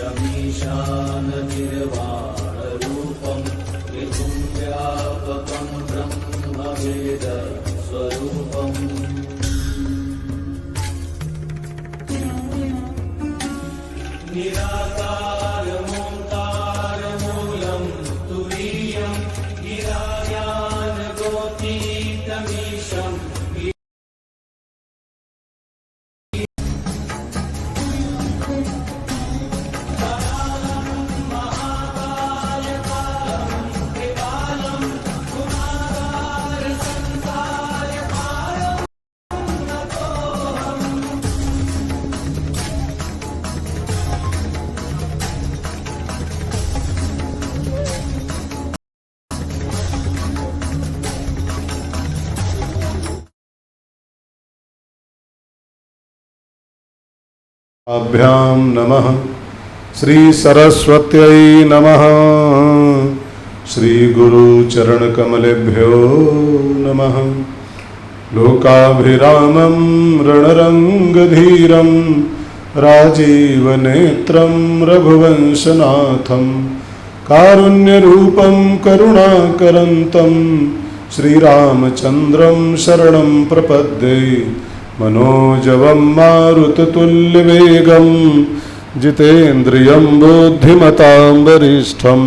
शमीशानतिर्वाणरूपं त्रिगुं व्यापकं ब्रह्मवेदस्वरूपम् निराकारमोङ्कारमूलं तुरीयं गिराज्ञानगोतीतमीशम् अभ्यां नमः। श्री सरस्वत्यै नमः। श्री गुरु चरण कमलेभ्यो नमः। लोकाभिरामं रणरंगधीरं राजीवनेत्रं रघुवंशनाथं कारुण्यरूपं करुणाकरन्तं श्रीरामचन्द्रं शरणं प्रपद्ये। मनोजवं मारुततुल्यवेगं जितेन्द्रियं बुद्धिमतां वरिष्ठं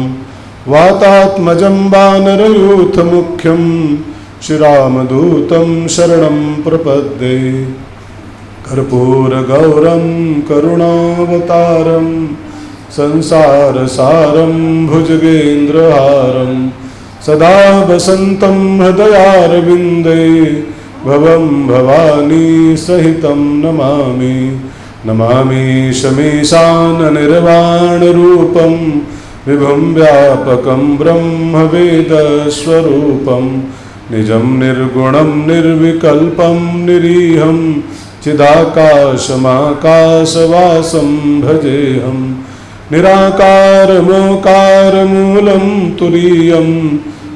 वातात्मजं वानरयूथमुख्यं श्रीरामदूतं शरणं प्रपद्ये। कर्पूरगौरं करुणावतारं संसारसारं भुजगेन्द्रहारं सदा वसन्तं हृदयारविन्दे भवं भवानी सहितं नमामि। नमामि शमीशाननिर्वाणरूपं विभुं व्यापकं ब्रह्मवेदस्वरूपं निजं निर्गुणं निर्विकल्पं निरीहं चिदाकाशमाकाशवासं भजेऽहं। निराकारमोकारमूलं तुरीयं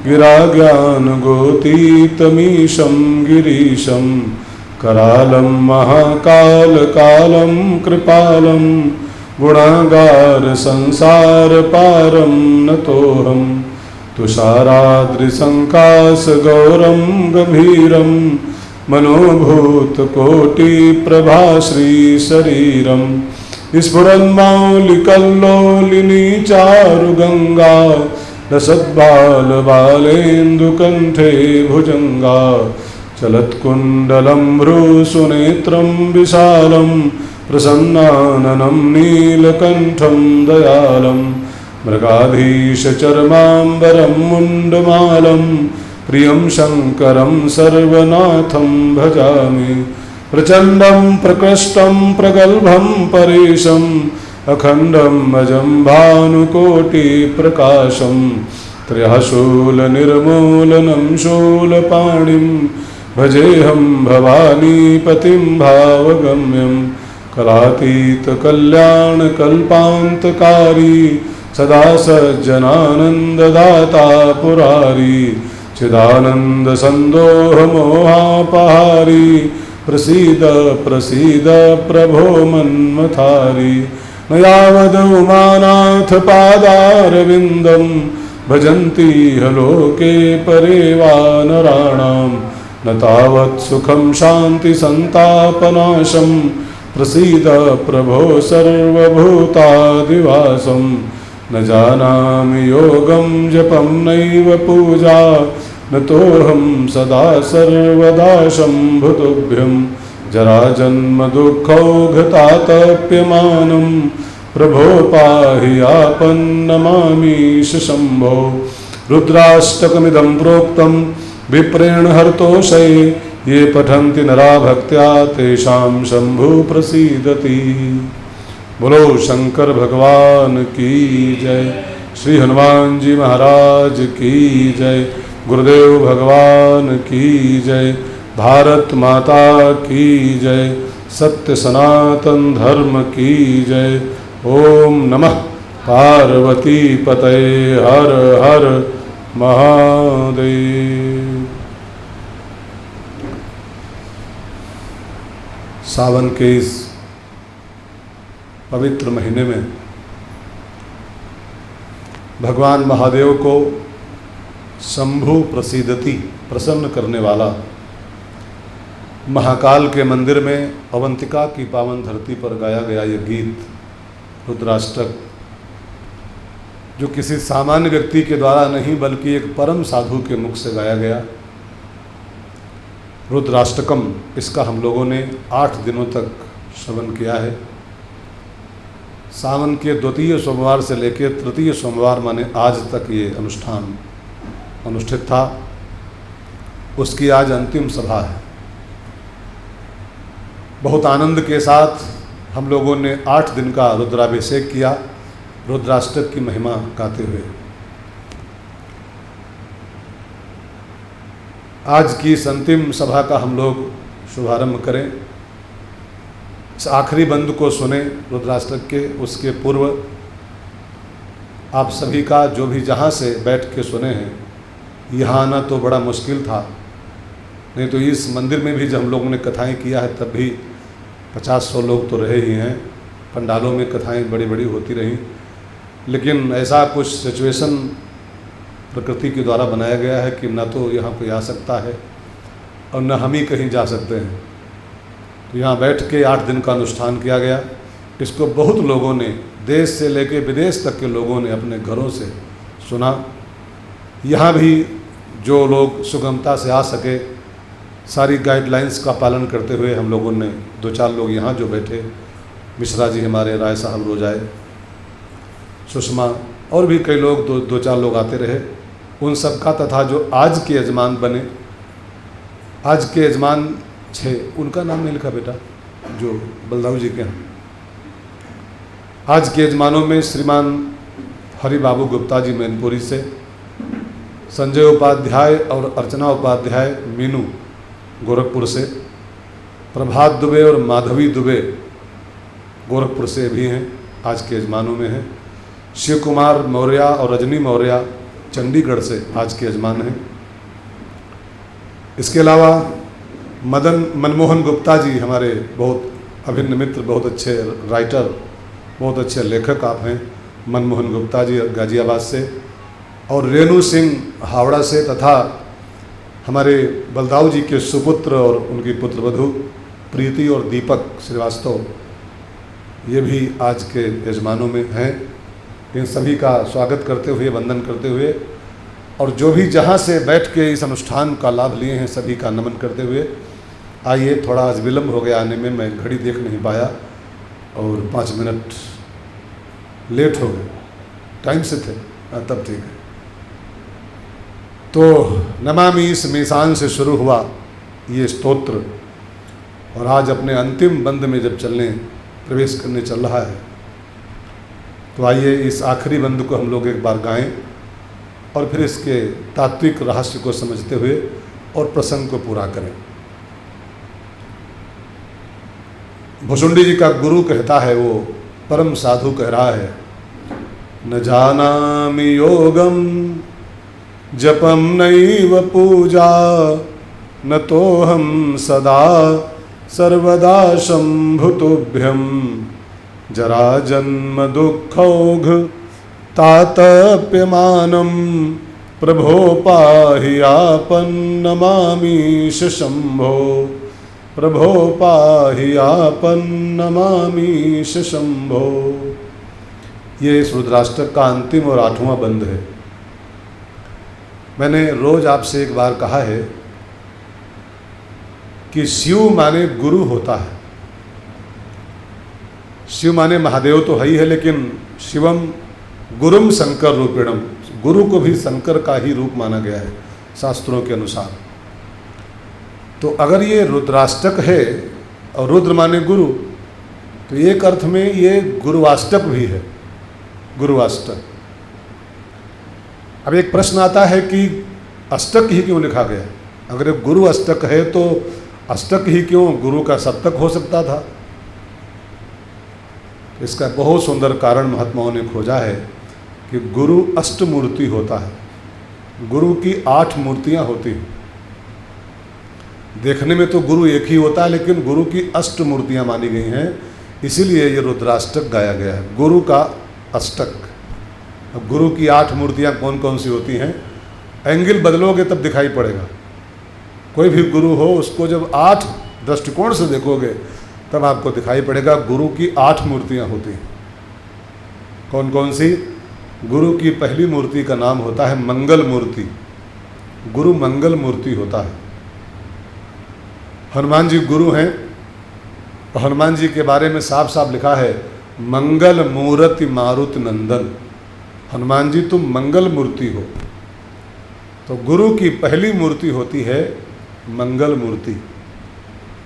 गिराज्ञानगोतीतमीशं गिरीशं करालं महाकालकालं कृपालं गुणागार संसारपारं नतोऽहं। तुषाराद्रिसङ्काशगौरं गभीरं मनोभूतकोटिप्रभाश्रीशरीरं स्फुरन्मौलिकल्लोलिनी चारुगङ्गा रसद्बालबालेन्दुकण्ठे भुजङ्गा चलत्कुण्डलं भ्रूसुनेत्रं विशालं प्रसन्नाननं नीलकण्ठं दयालं मृगाधीशचर्माम्बरं मुण्डमालं प्रियं शङ्करं सर्वनाथं भजामि। प्रचण्डं प्रकृष्टं प्रगल्भं परेशं अखण्डं अजं भानुकोटिप्रकाशं त्र्यःशूलनिर्मूलनं शूलपाणिं भजेऽहं भवानीपतिं भावगम्यं। कलातीतकल्याणकल्पान्तकारी सदा सज्जनानन्ददाता पुरारी चिदानन्दसन्दोहमोहापहारी प्रसीद प्रसीद प्रभो मन्मथारी। न यावद् उमानाथ पादारविन्दं भजन्ति लोके परे वा नराणां न तावत् सुखं शान्ति संतापनाशं प्रसीद प्रभो सर्वभूतादिवासं। न जानामि योगं जपं नैव पूजा न तोऽहं सदा सर्वदा शम्भुतुभ्यं। जराजन्मदुःखौघतातप्यमानं प्रभो पाहि आपन्नमामीश शम्भो। रुद्राष्टकमिदं प्रोक्तं विप्रेण हर्तोषये ये पठन्ति नरा भक्त्या तेषां शम्भु प्रसीदति। बोलो शंकर भगवान की जय। श्री हनुमान जी महाराज की जय। गुरुदेव भगवान की जय। भारत माता की जय। सत्य सनातन धर्म की जय। ओम नमः पार्वती पतये हर हर महादेव। सावन के इस पवित्र महीने में भगवान महादेव को शंभु प्रसीदति प्रसन्न करने वाला महाकाल के मंदिर में अवंतिका की पावन धरती पर गाया गया ये गीत रुद्राष्टक, जो किसी सामान्य व्यक्ति के द्वारा नहीं बल्कि एक परम साधु के मुख से गाया गया रुद्राष्टकम, इसका हम लोगों ने 8 दिनों तक श्रवण किया है। सावन के द्वितीय सोमवार से लेकर तृतीय सोमवार माने आज तक ये अनुष्ठान अनुष्ठित था। उसकी आज अंतिम सभा है। बहुत आनंद के साथ हम लोगों ने 8 दिन का रुद्राभिषेक किया, रुद्राष्टक की महिमा गाते हुए। आज की इस अंतिम सभा का हम लोग शुभारंभ करें। इस आखिरी बंद को सुने रुद्राष्टक के, उसके पूर्व आप सभी का जो भी जहाँ से बैठ के सुने हैं, यहाँ आना तो बड़ा मुश्किल था, नहीं तो इस मंदिर में भी जब हम लोगों ने कथाएं किया है तब भी 50-100 लोग तो रहे ही हैं। पंडालों में कथाएं बड़ी बड़ी होती रहीं, लेकिन ऐसा कुछ सिचुएशन प्रकृति के द्वारा बनाया गया है कि न तो यहाँ कोई आ सकता है और न हम ही कहीं जा सकते हैं। तो यहाँ बैठ के 8 दिन का अनुष्ठान किया गया। इसको बहुत लोगों ने, देश से लेके विदेश तक के लोगों ने अपने घरों से सुना। यहाँ भी जो लोग सुगमता से आ सके, सारी गाइडलाइंस का पालन करते हुए हम लोगों ने 2-4 लोग यहाँ जो बैठे, मिश्रा जी हमारे, राय साहब रोजाए, सुषमा और भी कई लोग 2-4 लोग आते रहे, उन सब का तथा जो आज के यजमान बने, आज के यजमान 6, उनका नाम नहीं लिखा बेटा, जो बलदाऊ जी के हैं। आज के यजमानों में श्रीमान हरि बाबू गुप्ता जी मैनपुरी से, संजय उपाध्याय और अर्चना उपाध्याय मीनू गोरखपुर से, प्रभात दुबे और माधवी दुबे गोरखपुर से भी हैं, आज के यजमानों में हैं। शिव कुमार मौर्य और रजनी मौर्य चंडीगढ़ से आज के यजमान हैं। इसके अलावा मनमोहन गुप्ता जी हमारे बहुत अभिन्न मित्र, बहुत अच्छे राइटर, बहुत अच्छे लेखक आप हैं, मनमोहन गुप्ता जी गाजियाबाद से, और रेणु सिंह हावड़ा से, तथा हमारे बलदाऊ जी के सुपुत्र और उनकी पुत्रवधू प्रीति और दीपक श्रीवास्तव, ये भी आज के यजमानों में हैं। इन सभी का स्वागत करते हुए, वंदन करते हुए, और जो भी जहाँ से बैठ के इस अनुष्ठान का लाभ लिए हैं सभी का नमन करते हुए, आइए, थोड़ा आज विलम्ब हो गया आने में, मैं घड़ी देख नहीं पाया और 5 मिनट लेट हो गए, टाइम से थे, तब ठीक है। तो नमामि स्मीशान से शुरू हुआ ये स्तोत्र, और आज अपने अंतिम बंद में जब प्रवेश करने चल रहा है, तो आइए इस आखिरी बंद को हम लोग एक बार गाएं और फिर इसके तात्विक रहस्य को समझते हुए और प्रसंग को पूरा करें। भुसुंडी जी का गुरु कहता है, वो परम साधु कह रहा है, न जानामि योगम जपम नैव पूजा, न तोहम सदा सर्वदा शंभुतुभ्यम, जरा जन्म दुःखौघ तातप्यमानं, प्रभो पाहि आपन्नमामीश शंभो, प्रभो पाहि आपन्नमामीश शंभो। ये इस रुद्राष्टक का अंतिम और 8वां बंद है। मैंने रोज आपसे एक बार कहा है कि शिव माने गुरु होता है। शिव माने महादेव तो है ही है, लेकिन शिवम गुरुम शंकर रूपिणम, गुरु को भी शंकर का ही रूप माना गया है शास्त्रों के अनुसार। तो अगर ये रुद्राष्टक है और रुद्र माने गुरु, तो एक अर्थ में ये गुरुवाष्टक भी है, गुरुवाष्टक। अब एक प्रश्न आता है कि अष्टक ही क्यों लिखा गया? अगर गुरु अष्टक है तो अष्टक ही क्यों? गुरु का सप्तक हो सकता था। इसका बहुत सुंदर कारण महात्माओं ने खोजा है कि गुरु अष्टमूर्ति होता है, गुरु की 8 मूर्तियां होती हैं। देखने में तो गुरु एक ही होता है, लेकिन गुरु की 8 मूर्तियां मानी गई हैं, इसीलिए ये रुद्राष्टक गाया गया है, गुरु का अष्टक। अब गुरु की 8 मूर्तियाँ कौन कौन सी होती हैं, एंगल बदलोगे तब दिखाई पड़ेगा। कोई भी गुरु हो उसको जब 8 दृष्टिकोण से देखोगे तब आपको दिखाई पड़ेगा गुरु की 8 मूर्तियाँ होती हैं। कौन कौन सी? गुरु की पहली मूर्ति का नाम होता है मंगल मूर्ति, गुरु मंगल मूर्ति होता है। हनुमान जी गुरु हैं, तो हनुमान जी के बारे में साफ साफ लिखा है मंगल मूर्ति मारुत नंदन। हनुमान जी तुम मंगल मूर्ति हो। तो गुरु की पहली मूर्ति होती है मंगल मूर्ति।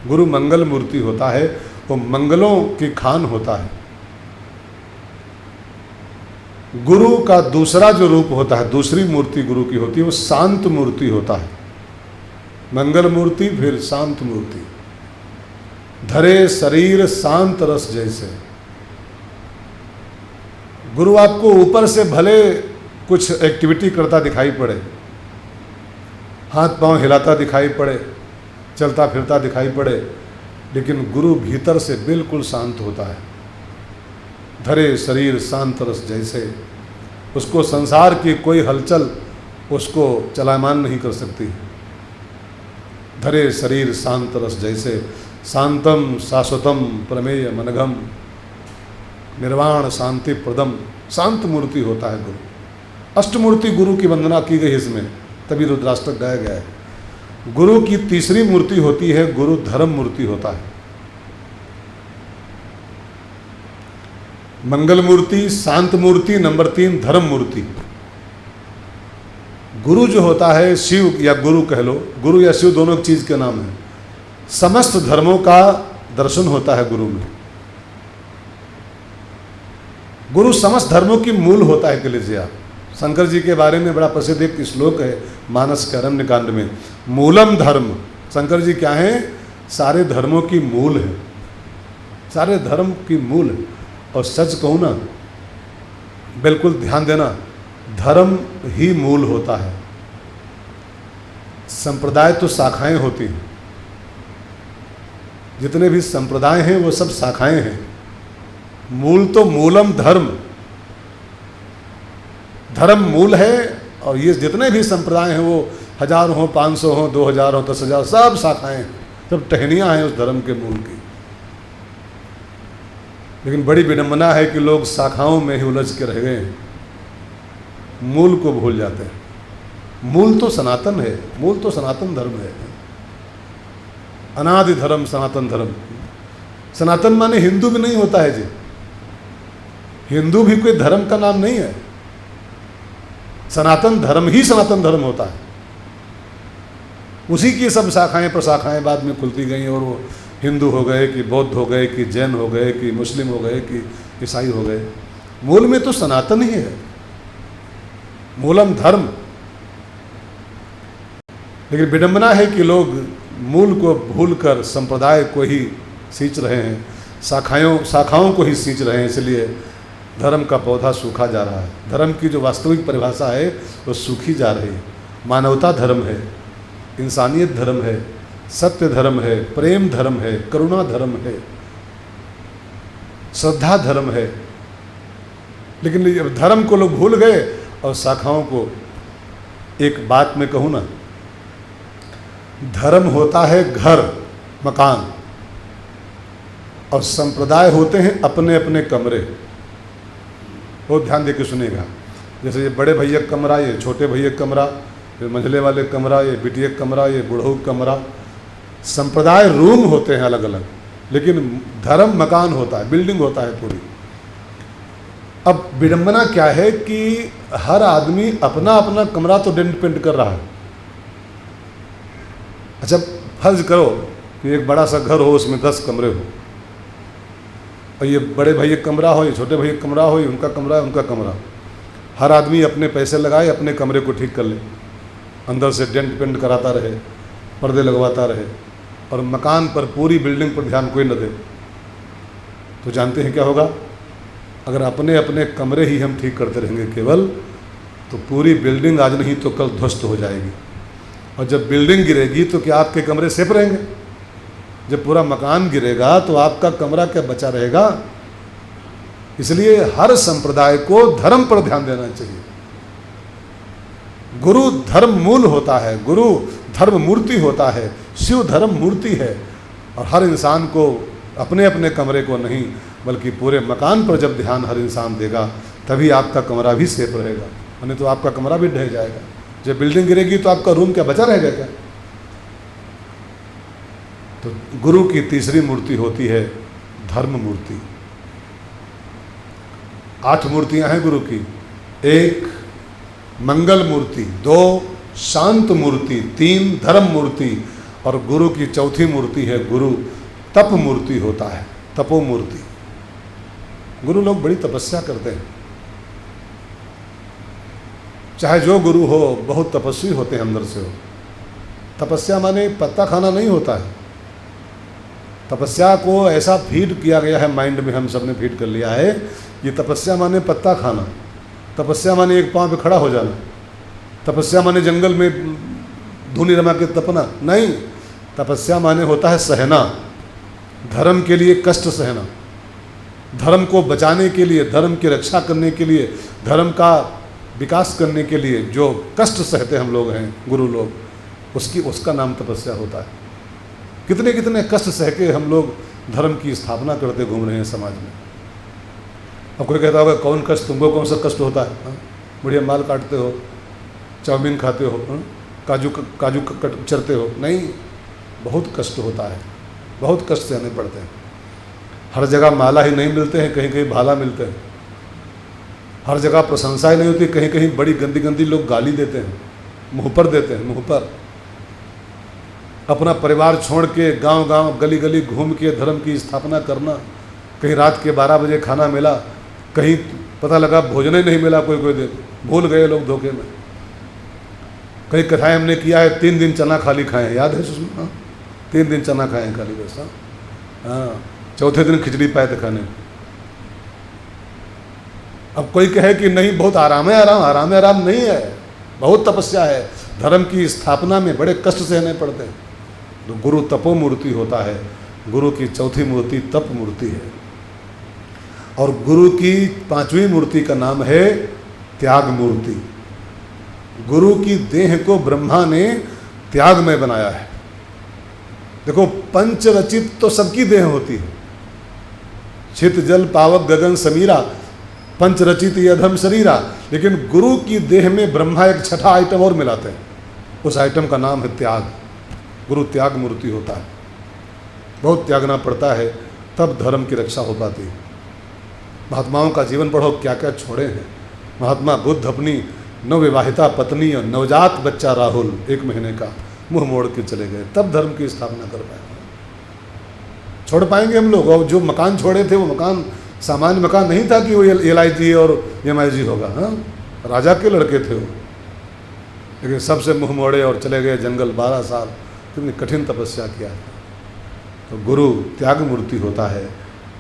गुरु मंगल मूर्ति होता है, वो मंगलों की खान होता है। गुरु का दूसरा जो रूप होता है, दूसरी मूर्ति गुरु की होती है, वो शांत मूर्ति होता है। मंगल मूर्ति फिर शांत मूर्ति। धरे शरीर शांत रस जैसे। गुरु आपको ऊपर से भले कुछ एक्टिविटी करता दिखाई पड़े, हाथ पांव हिलाता दिखाई पड़े, चलता फिरता दिखाई पड़े, लेकिन गुरु भीतर से बिल्कुल शांत होता है। धरे शरीर शांत रस जैसे। उसको संसार की कोई हलचल उसको चलायमान नहीं कर सकती। धरे शरीर शांत रस जैसे। शांतम शाश्वतम प्रमेय मनघम निर्वाण शांति प्रदम। शांत मूर्ति होता है गुरु। अष्टमूर्ति गुरु की वंदना की गई इसमें, तभी रुद्राष्टक गाया गया है। गुरु की तीसरी मूर्ति होती है गुरु धर्म मूर्ति होता है। मंगल मूर्ति, शांत मूर्ति, नंबर 3 धर्म मूर्ति। गुरु जो होता है, शिव या गुरु कह लो, गुरु या शिव दोनों चीज के नाम है। समस्त धर्मों का दर्शन होता है गुरु में। गुरु समस्त धर्मों की मूल होता है। कह लीजिए आप, शंकर जी के बारे में बड़ा प्रसिद्ध एक श्लोक है मानस के अरण्य कांड में, मूलम धर्म। शंकर जी क्या हैं? सारे धर्मों की मूल है, सारे धर्म की मूल है। और सच कहूँ ना, बिल्कुल ध्यान देना, धर्म ही मूल होता है। संप्रदाय तो शाखाएं होती हैं, जितने भी संप्रदाय हैं वो सब शाखाएं हैं। मूल तो मूलम धर्म, धर्म मूल है। और ये जितने भी संप्रदाय हैं वो 1000 हो, 500 हो, 2000 हो, 10,000, सब शाखाएं, सब टहनियाँ हैं उस धर्म के मूल की। लेकिन बड़ी विडंबना है कि लोग शाखाओं में ही उलझ के रह गए हैं, मूल को भूल जाते हैं। मूल तो सनातन है, मूल तो सनातन धर्म है, अनादि धर्म सनातन धर्म। सनातन माने हिंदू भी नहीं होता है जी, हिंदू भी कोई धर्म का नाम नहीं है। सनातन धर्म ही सनातन धर्म होता है। उसी की सब शाखाएं प्रशाखाएं बाद में खुलती गई और वो हिंदू हो गए कि बौद्ध हो गए कि जैन हो गए कि मुस्लिम हो गए कि ईसाई हो गए। मूल में तो सनातन ही है, मूलम धर्म। लेकिन विडंबना है कि लोग मूल को भूलकर संप्रदाय को ही सींच रहे हैं, शाखाओं को ही सींच रहे हैं। इसलिए धर्म का पौधा सूखा जा रहा है। धर्म की जो वास्तविक परिभाषा है वो सूखी जा रही है। मानवता धर्म है, इंसानियत धर्म है, सत्य धर्म है, प्रेम धर्म है, करुणा धर्म है, श्रद्धा धर्म है। लेकिन धर्म को लोग भूल गए और शाखाओं को। एक बात मैं कहूँ ना, धर्म होता है घर मकान और संप्रदाय होते हैं अपने अपने कमरे। बहुत ध्यान देकर सुनिएगा। जैसे ये बड़े भैया कमरा, ये छोटे भैया कमरा, ये मंझले वाले कमरा, ये बिटिया कमरा, ये बूढ़ऊ कमरा। संप्रदाय रूम होते हैं अलग अलग, लेकिन धर्म मकान होता है, बिल्डिंग होता है पूरी। अब विडंबना क्या है कि हर आदमी अपना अपना कमरा तो डिपेंड कर रहा है। अच्छा, फर्ज करो कि एक बड़ा सा घर हो, उसमें 10 कमरे हो, और ये बड़े भैया कमरा हो, ये छोटे भैया कमरा हो, ये उनका कमरा है, उनका कमरा। हर आदमी अपने पैसे लगाए, अपने कमरे को ठीक कर ले, अंदर से डेंट पेंट कराता रहे, पर्दे लगवाता रहे, और मकान पर, पूरी बिल्डिंग पर ध्यान कोई न दे, तो जानते हैं क्या होगा? अगर अपने अपने कमरे ही हम ठीक करते रहेंगे केवल, तो पूरी बिल्डिंग आज नहीं तो कल ध्वस्त हो जाएगी। और जब बिल्डिंग गिरेगी तो क्या आपके कमरे सेफ रहेंगे? जब पूरा मकान गिरेगा तो आपका कमरा क्या बचा रहेगा? इसलिए हर संप्रदाय को धर्म पर ध्यान देना चाहिए। गुरु धर्म मूल होता है, गुरु धर्म मूर्ति होता है, शिव धर्म मूर्ति है। और हर इंसान को अपने अपने कमरे को नहीं बल्कि पूरे मकान पर जब ध्यान हर इंसान देगा तभी आपका कमरा भी सेफ रहेगा, नहीं तो आपका कमरा भी ढह जाएगा। जब बिल्डिंग गिरेगी तो आपका रूम क्या बचा रहेगा क्या? तो गुरु की तीसरी मूर्ति होती है धर्म मूर्ति। 8 मूर्तियां हैं गुरु की। 1 मंगल मूर्ति, 2 शांत मूर्ति, 3 धर्म मूर्ति और गुरु की चौथी मूर्ति है गुरु तप मूर्ति होता है, तपो मूर्ति। गुरु लोग बड़ी तपस्या करते हैं, चाहे जो गुरु हो बहुत तपस्वी होते हैं अंदर से हो। तपस्या माने पत्ता खाना नहीं होता है। तपस्या को ऐसा फीड किया गया है माइंड में, हम सब ने फीड कर लिया है कि तपस्या माने पत्ता खाना, तपस्या माने एक पांव पे खड़ा हो जाना, तपस्या माने जंगल में धूनी रमा के तपना नहीं। तपस्या माने होता है सहना, धर्म के लिए कष्ट सहना, धर्म को बचाने के लिए, धर्म की रक्षा करने के लिए, धर्म का विकास करने के लिए जो कष्ट सहते हम लोग हैं गुरु लोग, उसका नाम तपस्या होता है। कितने कितने कष्ट सह के हम लोग धर्म की स्थापना करते घूम रहे हैं समाज में। अब कोई कहता होगा कौन कष्ट, तुमको कौन सा कष्ट होता है? बढ़िया माल काटते हो, चाउमीन खाते हो, काजू चरते हो? नहीं, बहुत कष्ट होता है, बहुत कष्ट सहने पड़ते हैं। हर जगह माला ही नहीं मिलते हैं, कहीं कहीं भाला मिलते हैं। हर जगह प्रशंसा ही नहीं होती, कहीं कहीं बड़ी गंदी गंदी लोग गाली देते हैं, मुँह पर देते हैं, मुँह पर। अपना परिवार छोड़ के गांव गांव गली गली घूम के धर्म की स्थापना करना, कहीं रात के 12 बजे खाना मिला, कहीं पता लगा भोजन ही नहीं मिला, कोई दिन भूल गए लोग धोखे में। कई कथाएं हमने किया है 3 दिन चना खाली खाएं, याद है उसमें? 3 दिन चना खाएं खाली बस। हाँ, चौथे दिन खिचड़ी पाए थे खाने। अब कोई कहे कि नहीं बहुत आराम है, आराम नहीं है, बहुत तपस्या है। धर्म की स्थापना में बड़े कष्ट सहने पड़ते हैं। तो गुरु तपो मूर्ति होता है, गुरु की चौथी मूर्ति तप मूर्ति है। और गुरु की 5वीं मूर्ति का नाम है त्याग मूर्ति। गुरु की देह को ब्रह्मा ने त्याग में बनाया है। देखो, पंच रचित तो सबकी देह होती है, छित जल पावक गगन समीरा, पंच रचित ये अधम शरीरा। लेकिन गुरु की देह में ब्रह्मा एक छठा आइटम और मिलाते हैं, उस आइटम का नाम है त्याग। गुरु त्याग मूर्ति होता है, बहुत त्यागना पड़ता है तब धर्म की रक्षा हो पाती है। महात्माओं का जीवन पढ़ो, क्या क्या छोड़े हैं। महात्मा बुद्ध अपनी नवविवाहिता पत्नी और नवजात बच्चा राहुल 1 महीने का मुंह मोड़ के चले गए, तब धर्म की स्थापना कर पाए। छोड़ पाएंगे हम लोग? और जो मकान छोड़े थे वो मकान सामान्य मकान नहीं था कि वो LIG और MIG होगा। हाँ, राजा के लड़के थे वो, लेकिन सबसे मुंह मोड़े और चले गए जंगल। 12 साल कितनी कठिन तपस्या किया। तो गुरु त्याग मूर्ति होता है।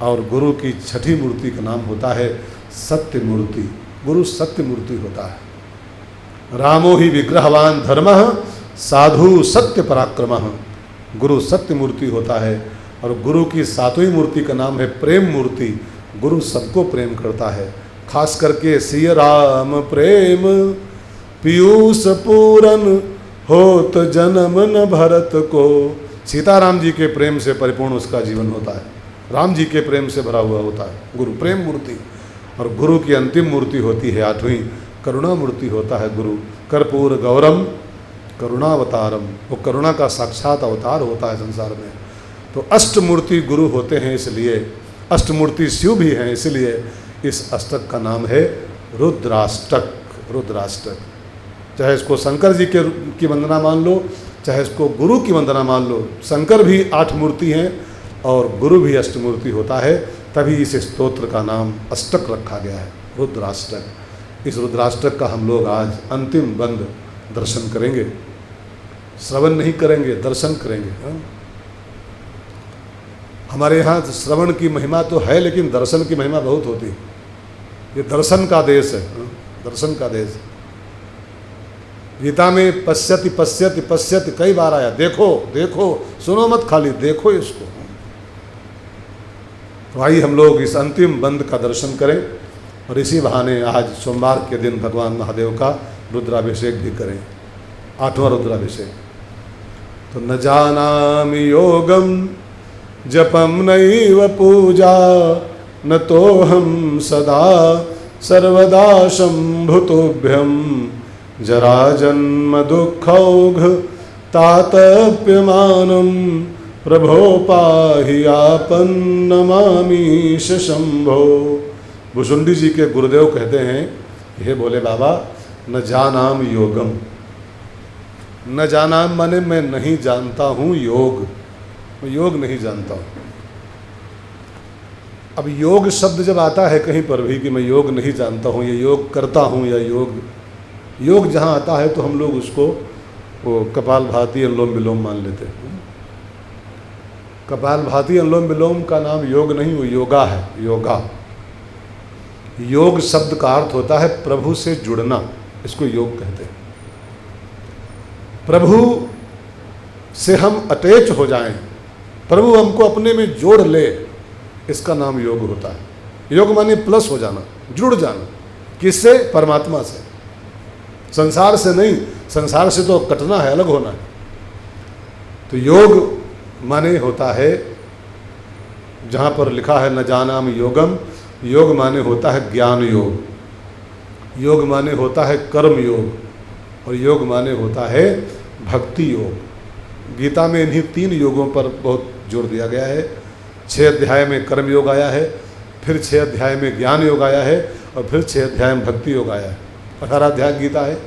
और गुरु की छठी मूर्ति का नाम होता है सत्य मूर्ति। गुरु सत्य मूर्ति होता है। रामो ही विग्रहवान धर्मः साधु सत्य पराक्रमः। गुरु सत्य मूर्ति होता है। और गुरु की 7वीं मूर्ति का नाम है प्रेम मूर्ति। गुरु सबको प्रेम करता है, खास करके सिय राम प्रेम पीयूष पूरन होत जन्म न भरत को। सीताराम जी के प्रेम से परिपूर्ण उसका जीवन होता है, राम जी के प्रेम से भरा हुआ होता है गुरु प्रेम मूर्ति। और गुरु की अंतिम मूर्ति होती है 8वीं करुणा मूर्ति होता है गुरु। कर्पूर गौरम करुणावतारम, वो करुणा का साक्षात अवतार होता है संसार में। तो अष्टमूर्ति गुरु होते हैं, इसलिए अष्टमूर्ति शिव भी हैं, इसलिए इस अष्टक का नाम है रुद्राष्टक। रुद्राष्टक, चाहे इसको शंकर जी की वंदना मान लो, चाहे इसको गुरु की वंदना मान लो। शंकर भी 8 मूर्ति हैं और गुरु भी अष्टमूर्ति होता है, तभी इस स्तोत्र का नाम अष्टक रखा गया है, रुद्राष्टक। इस रुद्राष्टक का हम लोग आज अंतिम बंद दर्शन करेंगे, श्रवण नहीं करेंगे, दर्शन करेंगे। हाँ? हमारे यहाँ श्रवण की महिमा तो है, लेकिन दर्शन की महिमा बहुत होती है। ये दर्शन का देश है, हाँ? दर्शन का देश। गीता में पश्यति पश्यति पश्यति कई बार आया, देखो देखो, सुनो मत खाली, देखो इसको। तो आइए हम लोग इस अंतिम बंद का दर्शन करें और इसी बहाने आज सोमवार के दिन भगवान महादेव का रुद्राभिषेक भी करें, 8वां रुद्राभिषेक। तो न जानामि योगम जपम नैव पूजा न तोहम सदा सर्वदा शंभुतोभ्यम जरा जन्म दुःखौघ तातप्यमानं प्रभो पाहि आपन नमामीश शंभो। भुसुंडी जी के गुरुदेव कहते हैं, हे भोले बाबा, न जानाम योगम, न जानाम माने मैं नहीं जानता हूँ योग, मैं योग नहीं जानता हूँ। अब योग शब्द जब आता है कहीं पर भी कि मैं योग नहीं जानता हूँ, या योग करता हूँ, या योग जहाँ आता है तो हम लोग उसको वो कपालभाति अनुलोम विलोम मान लेते हैं। कपालभाति अनुलोम विलोम का नाम योग नहीं, वो योगा है, योगा। योग शब्द का अर्थ होता है प्रभु से जुड़ना, इसको योग कहते हैं। प्रभु से हम अटैच हो जाएं, प्रभु हमको अपने में जोड़ ले, इसका नाम योग होता है। योग माने प्लस हो जाना, जुड़ जाना। किससे? परमात्मा से, संसार से नहीं। संसार से तो कटना है, अलग होना है। तो योग माने होता है, जहाँ पर लिखा है न जानाम योगम, योग माने होता है ज्ञान योग, योग माने होता है कर्म योग, और योग माने होता है भक्ति योग। गीता में इन्हीं 3 योगों पर बहुत जोर दिया गया है। 6 अध्याय में कर्म योग आया है, फिर 6 अध्याय में ज्ञान योग आया है, और फिर 6 अध्याय में भक्ति योग आया है। 18 अध्याय गीता है।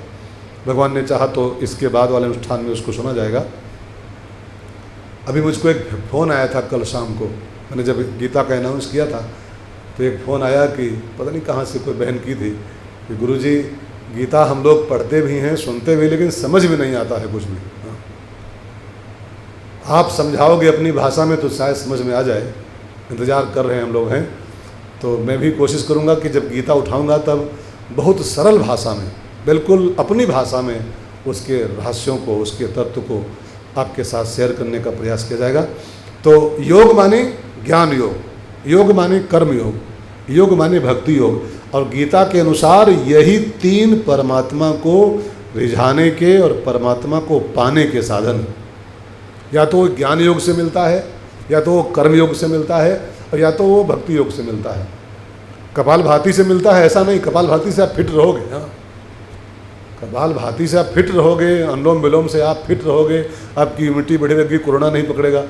भगवान ने चाहा तो इसके बाद वाले अनुष्ठान में उसको सुना जाएगा। अभी मुझको एक फ़ोन आया था कल शाम को, मैंने जब गीता का अनाउंस किया था तो एक फ़ोन आया कि पता नहीं कहाँ से कोई बहन की थी कि गुरुजी गीता हम लोग पढ़ते भी हैं, सुनते भी, लेकिन समझ में नहीं आता है कुछ भी। आप समझाओगे अपनी भाषा में तो शायद समझ में आ जाए। इंतज़ार कर रहे हैं हम लोग हैं। तो मैं भी कोशिश करूँगा कि जब गीता उठाऊँगा तब बहुत सरल भाषा में, बिल्कुल अपनी भाषा में उसके रहस्यों को, उसके तत्व को आपके साथ शेयर करने का प्रयास किया जाएगा। तो योग माने ज्ञान योग, योग माने कर्म योग, योग माने भक्ति योग, और गीता के अनुसार यही 3 परमात्मा को रिझाने के और परमात्मा को पाने के साधन। या तो वो ज्ञान योग से मिलता है, या तो वो कर्म योग से मिलता है, और या तो वो भक्ति योग से मिलता है। कपालभाति से मिलता है ऐसा नहीं, कपालभाति से आप फिट रहोगे। हाँ, कपालभाति से आप फिट रहोगे, अनुलोम विलोम से आप फिट रहोगे, आपकी इम्यूनिटी बढ़ेगी, कोरोना नहीं पकड़ेगा।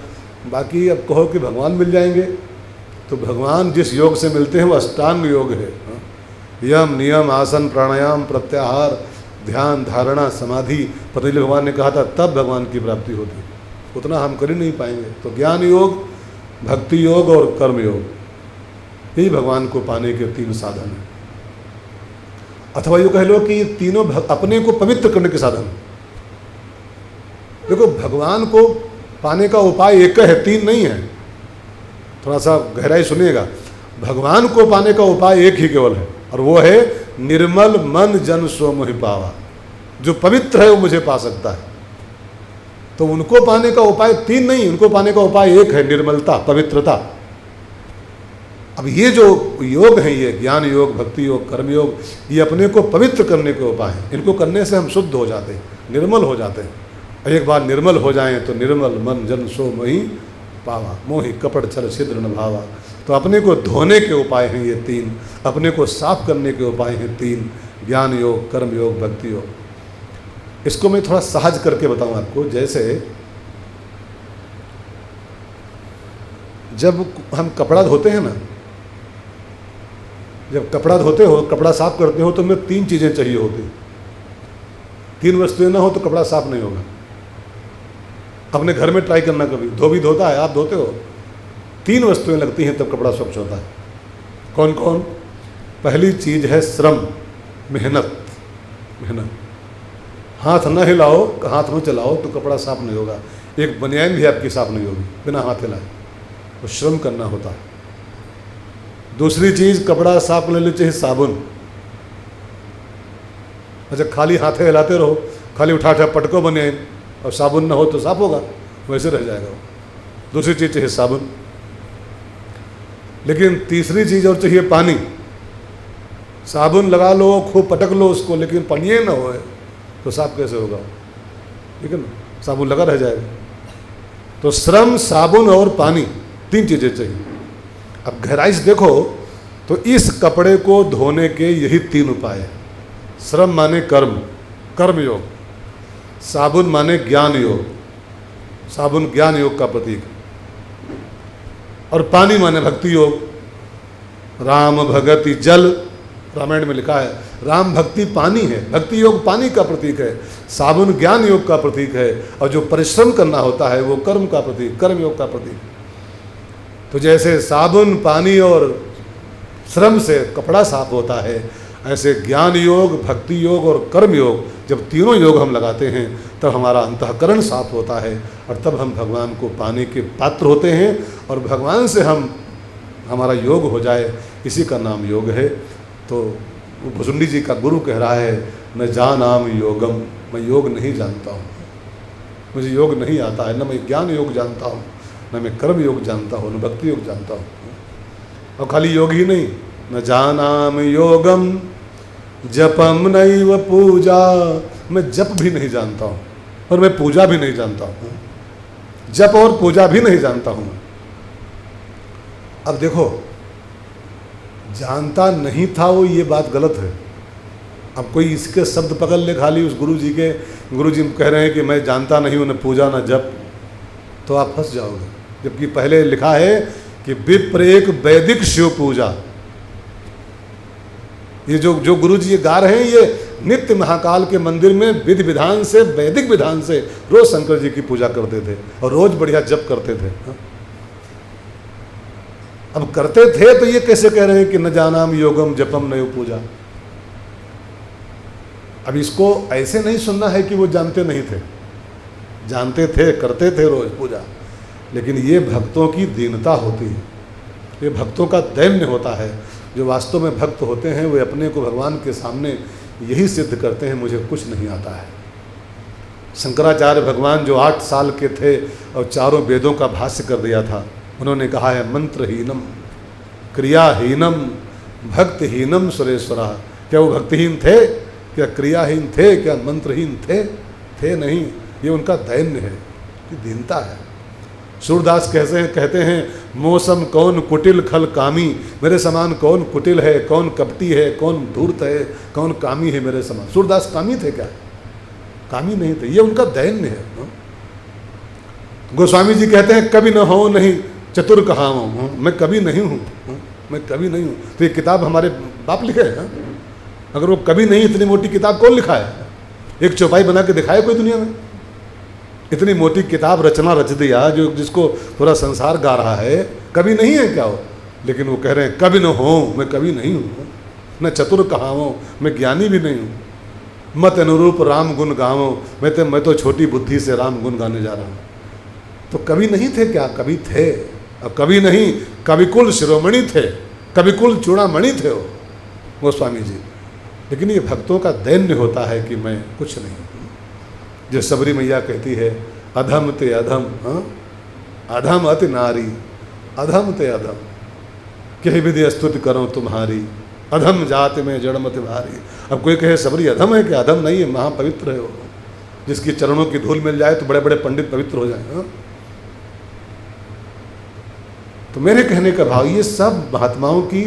बाकी अब कहो कि भगवान मिल जाएंगे, तो भगवान जिस योग से मिलते हैं वो अष्टांग योग है। यम नियम आसन प्राणायाम प्रत्याहार ध्यान धारणा समाधि, पतंजलि भगवान ने कहा था तब भगवान की प्राप्ति होती, उतना हम कर ही नहीं पाएंगे। तो ज्ञान योग, भक्ति योग और कर्म योग, यही भगवान को पाने के 3 साधन हैं। अथवा यूँ कह लो कि ये तीनों अपने को पवित्र करने के साधन। देखो, भगवान को पाने का उपाय एक है, 3 नहीं है। थोड़ा सा गहराई सुनिएगा। भगवान को पाने का उपाय एक ही केवल है, और वो है निर्मल मन जन सो मोहि पावा। जो पवित्र है वो मुझे पा सकता है। तो उनको पाने का उपाय 3 नहीं, उनको पाने का उपाय एक है, निर्मलता, पवित्रता। अब ये जो योग हैं, ये ज्ञान योग, भक्ति योग, कर्म योग, ये अपने को पवित्र करने के उपाय हैं। इनको करने से हम शुद्ध हो जाते हैं, निर्मल हो जाते हैं। और एक बार निर्मल हो जाएं तो निर्मल मन जन सो मोहि पावा, मोहि कपट छल छिद्र न भावा। तो अपने को धोने के उपाय हैं ये 3, अपने को साफ करने के उपाय हैं 3, ज्ञान योग, कर्म योग, भक्ति योग। इसको मैं थोड़ा सहज करके बताऊं आपको। जैसे जब हम कपड़ा धोते हैं ना, जब कपड़ा धोते हो, कपड़ा साफ करते हो, तो हमें 3 चीज़ें चाहिए होती। 3 वस्तुएं ना हो तो कपड़ा साफ नहीं होगा। अपने घर में ट्राई करना, कभी धोबी धोता है, आप धोते हो, 3 वस्तुएं लगती हैं तब कपड़ा स्वच्छ होता है। कौन कौन? पहली चीज़ है श्रम, मेहनत। मेहनत, हाथ न हिलाओ, हाथ न चलाओ तो कपड़ा साफ नहीं होगा। एक बनियान भी आपकी साफ नहीं होगी बिना हाथ हिलाए, तो श्रम करना होता है। दूसरी चीज़, कपड़ा साफ करने के लिए चाहिए साबुन। अच्छा, खाली हाथे हिलाते रहो, खाली उठा उठा पटको बने और साबुन ना हो तो साफ होगा? वैसे रह जाएगा वो। दूसरी चीज़ चाहिए साबुन। लेकिन तीसरी चीज़ और चाहिए, पानी। साबुन लगा लो, खूब पटक लो उसको, लेकिन पानी ना हो तो साफ कैसे होगा? ठीक है ना, साबुन लगा रह जाएगा। तो श्रम, साबुन और पानी, 3 चीज़ें चाहिए। अब गहराई से देखो तो इस कपड़े को धोने के यही 3 उपाय हैं। श्रम माने कर्म, कर्म योग। साबुन माने ज्ञान योग, साबुन ज्ञान योग का प्रतीक। और पानी माने भक्ति योग। राम भगति जल, रामायण में लिखा है, राम भक्ति पानी है, भक्ति योग पानी का प्रतीक है। साबुन ज्ञान योग का प्रतीक है, और जो परिश्रम करना होता है वो कर्म का प्रतीक, कर्म योग का प्रतीक। तो जैसे साबुन, पानी और श्रम से कपड़ा साफ होता है, ऐसे ज्ञान योग, भक्ति योग और कर्म योग, जब तीनों योग हम लगाते हैं तब हमारा अंतःकरण साफ होता है, और तब हम भगवान को पाने के पात्र होते हैं, और भगवान से हमारा योग हो जाए, इसी का नाम योग है। तो भुजुंडी जी का गुरु कह रहा है, न जानाम योगम, मैं योग नहीं जानता हूँ, मुझे योग नहीं आता है, न मैं ज्ञान योग जानता हूँ, न मैं कर्म योग जानता हूँ, न भक्ति योग जानता हूँ। और खाली योग ही नहीं, न जानाम योगम जपम नैव पूजा, मैं जप भी नहीं जानता हूँ और मैं पूजा भी नहीं जानता हूँ, जप और पूजा भी नहीं जानता हूँ। अब देखो, जानता नहीं था वो, ये बात गलत है। अब कोई इसके शब्द पकड़ ले खाली उस गुरु जी के, गुरु जी कह रहे हैं कि मैं जानता नहीं हूँ न पूजा न जप, तो आप फंस जाओगे। जबकि पहले लिखा है कि विप्रेक वैदिक शिव पूजा। ये जो गुरु जी ये गा रहे हैं, ये नित्य महाकाल के मंदिर में विधि विधान से, वैदिक विधान से रोज शंकर जी की पूजा करते थे और रोज बढ़िया जप करते थे। अब करते थे तो ये कैसे कह रहे हैं कि न जानाम योगम जपम नयो पूजा? अब इसको ऐसे नहीं सुनना है कि वो जानते नहीं थे, जानते थे, करते थे रोज पूजा, लेकिन ये भक्तों की दीनता होती है, ये भक्तों का दैन्य होता है। जो वास्तव में भक्त होते हैं वे अपने को भगवान के सामने यही सिद्ध करते हैं, मुझे कुछ नहीं आता है। शंकराचार्य भगवान जो 8 साल के थे और चारों वेदों का भाष्य कर दिया था, उन्होंने कहा है मंत्रहीनम क्रियाहीनम भक्तिहीनम सुरेश्वरा। क्या वो भक्तिहीन थे? क्या क्रियाहीन थे? क्या मंत्रहीन थे नहीं। ये उनका दैन्य है, ये दीनता है। सूरदास कहते हैं मौसम कौन कुटिल खल कामी, मेरे समान कौन कुटिल है, कौन कपटी है, कौन धूर्त है, कौन कामी है मेरे समान। सूरदास कामी थे क्या? कामी नहीं थे, ये उनका दैन्य है। गोस्वामी जी कहते हैं कभी न हो नहीं चतुर कहावों, मैं कभी नहीं हूँ, मैं कभी नहीं हूँ। तो ये किताब हमारे बाप लिखे हैं। अगर वो कभी नहीं, इतनी मोटी किताब कौन लिखा है? एक चौपाई बना के दिखाए कोई दुनिया में? इतनी मोटी किताब रचना रच दिया जो जिसको पूरा संसार गा रहा है, कभी नहीं है क्या वो? लेकिन वो कह रहे हैं कभी न हो, मैं कभी नहीं हूँ, न चतुर कहावों, मैं ज्ञानी भी नहीं हूँ, मत अनुरूप राम गुण गावों, मैं तो छोटी बुद्धि से राम गुण गाने जा रहा हूँ। तो कभी नहीं थे क्या? कभी थे। और कभी नहीं, कविकुल शिरोमणि थे, कविकुल चूड़ामणि थे वो गोस्वामी जी। लेकिन ये भक्तों का दैन्य होता है कि मैं कुछ नहीं। जो सबरी मैया कहती है अधम ते अधम, अधम अति नारी, अधम ते अधम, कही विधि स्तुति करो तुम्हारी, अधम जाति में जड़मति भारी। अब कोई कहे सबरी अधम है क्या? अधम नहीं है, महापवित्र है वो। जिसकी चरणों की धूल मिल जाए तो बड़े बड़े पंडित पवित्र हो जाए। तो मेरे कहने का भाव, ये सब महात्माओं की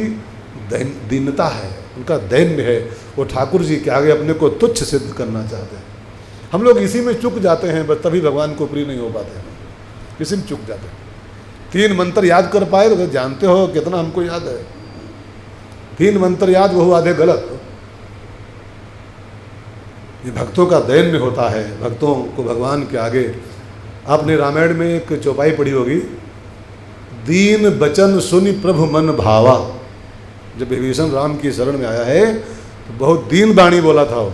दीनता है, उनका दैन्य है। वो ठाकुर जी के आगे अपने को तुच्छ सिद्ध करना चाहते हैं। हम लोग इसी में चूक जाते हैं, बस तभी भगवान को प्रिय नहीं हो पाते हैं, इसी में चूक जाते हैं। 3 मंत्र याद कर पाए तो जानते हो कितना हमको याद है। 3 मंत्र याद, वो आधे गलत। ये भक्तों का दैन्य होता है, भक्तों को भगवान के आगे। आपने रामायण में एक चौपाई पढ़ी होगी, दीन बचन सुनि प्रभु मन भावा। जब विभीषण राम की शरण में आया है तो बहुत दीन बाणी बोला था वो।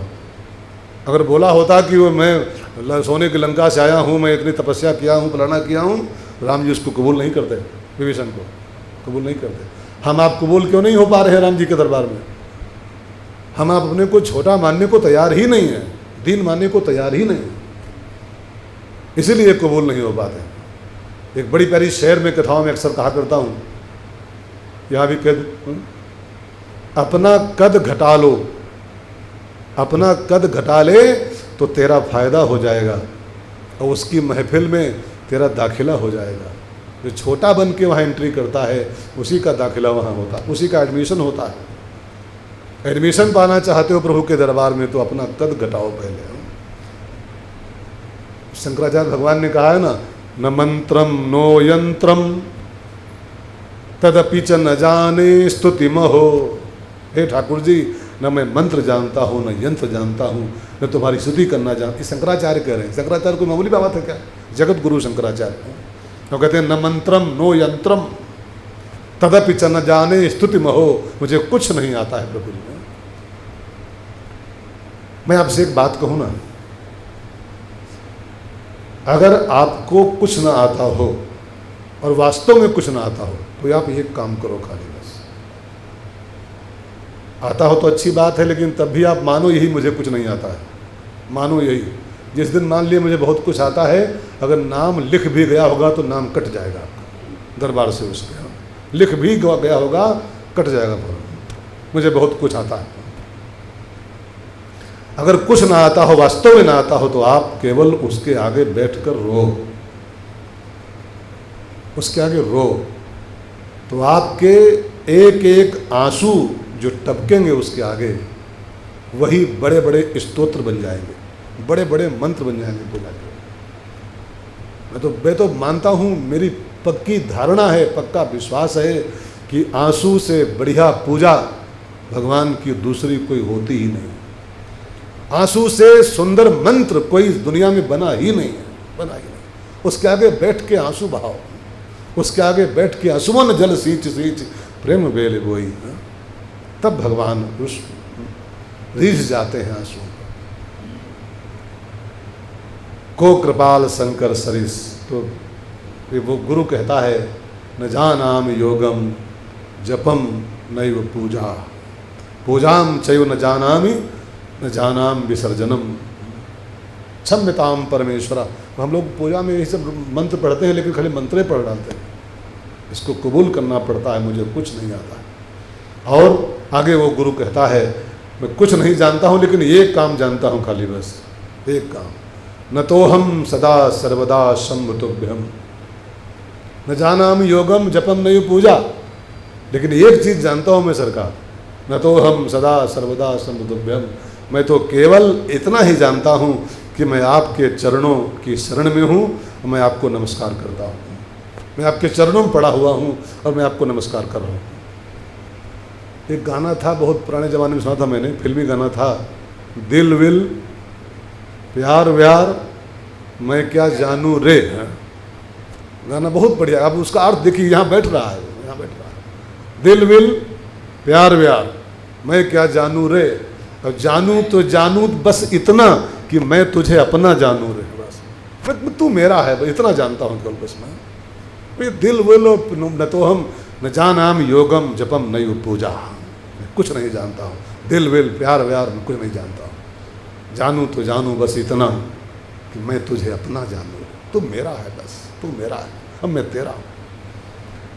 अगर बोला होता कि वो मैं सोने की लंका से आया हूँ, मैं इतनी तपस्या किया हूँ, फलाना किया हूँ, राम जी उसको कबूल नहीं करते, विभीषण को कबूल नहीं करते। हम आप कबूल क्यों नहीं हो पा रहे हैं राम जी के दरबार में? हम आप अपने को छोटा मानने को तैयार ही नहीं है, दीन मानने को तैयार ही नहीं, इसीलिए कबूल नहीं हो पाते। एक बड़ी प्यारी शेर में, कथाओं में अक्सर कहा करता हूँ यहाँ भी कद, अपना कद घटा लो, अपना कद घटा ले तो तेरा फायदा हो जाएगा और उसकी महफिल में तेरा दाखिला हो जाएगा। जो छोटा बन के वहाँ एंट्री करता है उसी का दाखिला वहाँ होता है, उसी का एडमिशन होता है। एडमिशन पाना चाहते हो प्रभु के दरबार में तो अपना कद घटाओ पहले। शंकराचार्य भगवान ने कहा है ना, न मंत्रम नो यंत्रम तदपि च न जाने स्तुति महो। हे ठाकुर जी, न मैं मंत्र जानता हूँ न यंत्र जानता हूँ, न तुम्हारी स्तुति करना जानता। शंकराचार्य कह रहे हैं। शंकराचार्य कोई मामूली बात है क्या? जगत गुरु शंकराचार्य तो कहते हैं न मंत्रम नो यंत्रम तदपि च न जाने स्तुति महो। मुझे कुछ नहीं आता है प्रभु जी। मैं आपसे एक बात कहूँ ना, अगर आपको कुछ ना आता हो और वास्तव में कुछ ना आता हो तो आप एक काम करो खाली बस। आता हो तो अच्छी बात है, लेकिन तब भी आप मानो यही मुझे कुछ नहीं आता है, मानो यही। जिस दिन मान लिए मुझे बहुत कुछ आता है, अगर नाम लिख भी गया होगा तो नाम कट जाएगा आपका दरबार से, उसके लिख भी गया होगा कट जाएगा। मुझे बहुत कुछ आता है। अगर कुछ ना आता हो, वास्तव में ना आता हो, तो आप केवल उसके आगे बैठकर रो, उसके आगे रो, तो आपके एक एक आंसू जो टपकेंगे उसके आगे, वही बड़े बड़े स्तोत्र बन जाएंगे, बड़े बड़े मंत्र बन जाएंगे पूजा के। मैं तो मानता हूँ, मेरी पक्की धारणा है, पक्का विश्वास है कि आंसू से बढ़िया पूजा भगवान की दूसरी कोई होती ही नहीं। आंसू से सुंदर मंत्र कोई दुनिया में बना ही नहीं है, बना ही नहीं। उसके आगे बैठ के आंसू बहाओ, उसके आगे बैठ के आंसुओं जल सींच सींच प्रेम बेल बोई, तब भगवान रीझ जाते हैं आंसू। को कृपाल शंकर सरिस, तो वो गुरु कहता है न जानाम योगम जपम नैव पूजा, पूजाम चैव न जानामि न जानाम विसर्जनम क्षम्यताम परमेश्वरा। हम लोग पूजा में यही सब मंत्र पढ़ते हैं, लेकिन खाली मंत्रे पढ़ डालते हैं। इसको कबूल करना पड़ता है, मुझे कुछ नहीं आता। और आगे वो गुरु कहता है मैं कुछ नहीं जानता हूँ, लेकिन एक काम जानता हूँ खाली बस, एक काम, न तो हम सदा सर्वदा शंभ तुभ्यम न जानाम योगम जपम नहीं पूजा। लेकिन एक चीज़ जानता हूँ मैं सरकार, न तो हम सदा सर्वदा शंभ तुभ्यम, मैं तो केवल इतना ही जानता हूँ कि मैं आपके चरणों की शरण में हूँ और मैं आपको नमस्कार करता हूँ। मैं आपके चरणों में पड़ा हुआ हूँ और मैं आपको नमस्कार कर रहा हूँ। एक गाना था, बहुत पुराने ज़माने में सुना था मैंने, फिल्मी गाना था, दिल विल प्यार व्यार मैं क्या जानू रे। गाना बहुत बढ़िया, अब उसका अर्थ देखिए, यहाँ बैठ रहा है, यहाँ बैठ रहा है, दिल विल प्यार व्यार मैं क्या जानू रे। अब जानू तो जानू बस इतना कि मैं तुझे अपना जानू रे, बस तू मेरा है, बस इतना जानता हूँ केवल बस मैं। दिल विल न तो हम न जानाम योगम जपम नहीं पूजा, मैं कुछ नहीं जानता हूँ। दिल विल प्यार व्यार मैं कुछ नहीं जानता हूँ। जानू तो जानू बस इतना कि मैं तुझे अपना जानू, तू मेरा है, बस तू मेरा है, अब मैं तेरा हूँ।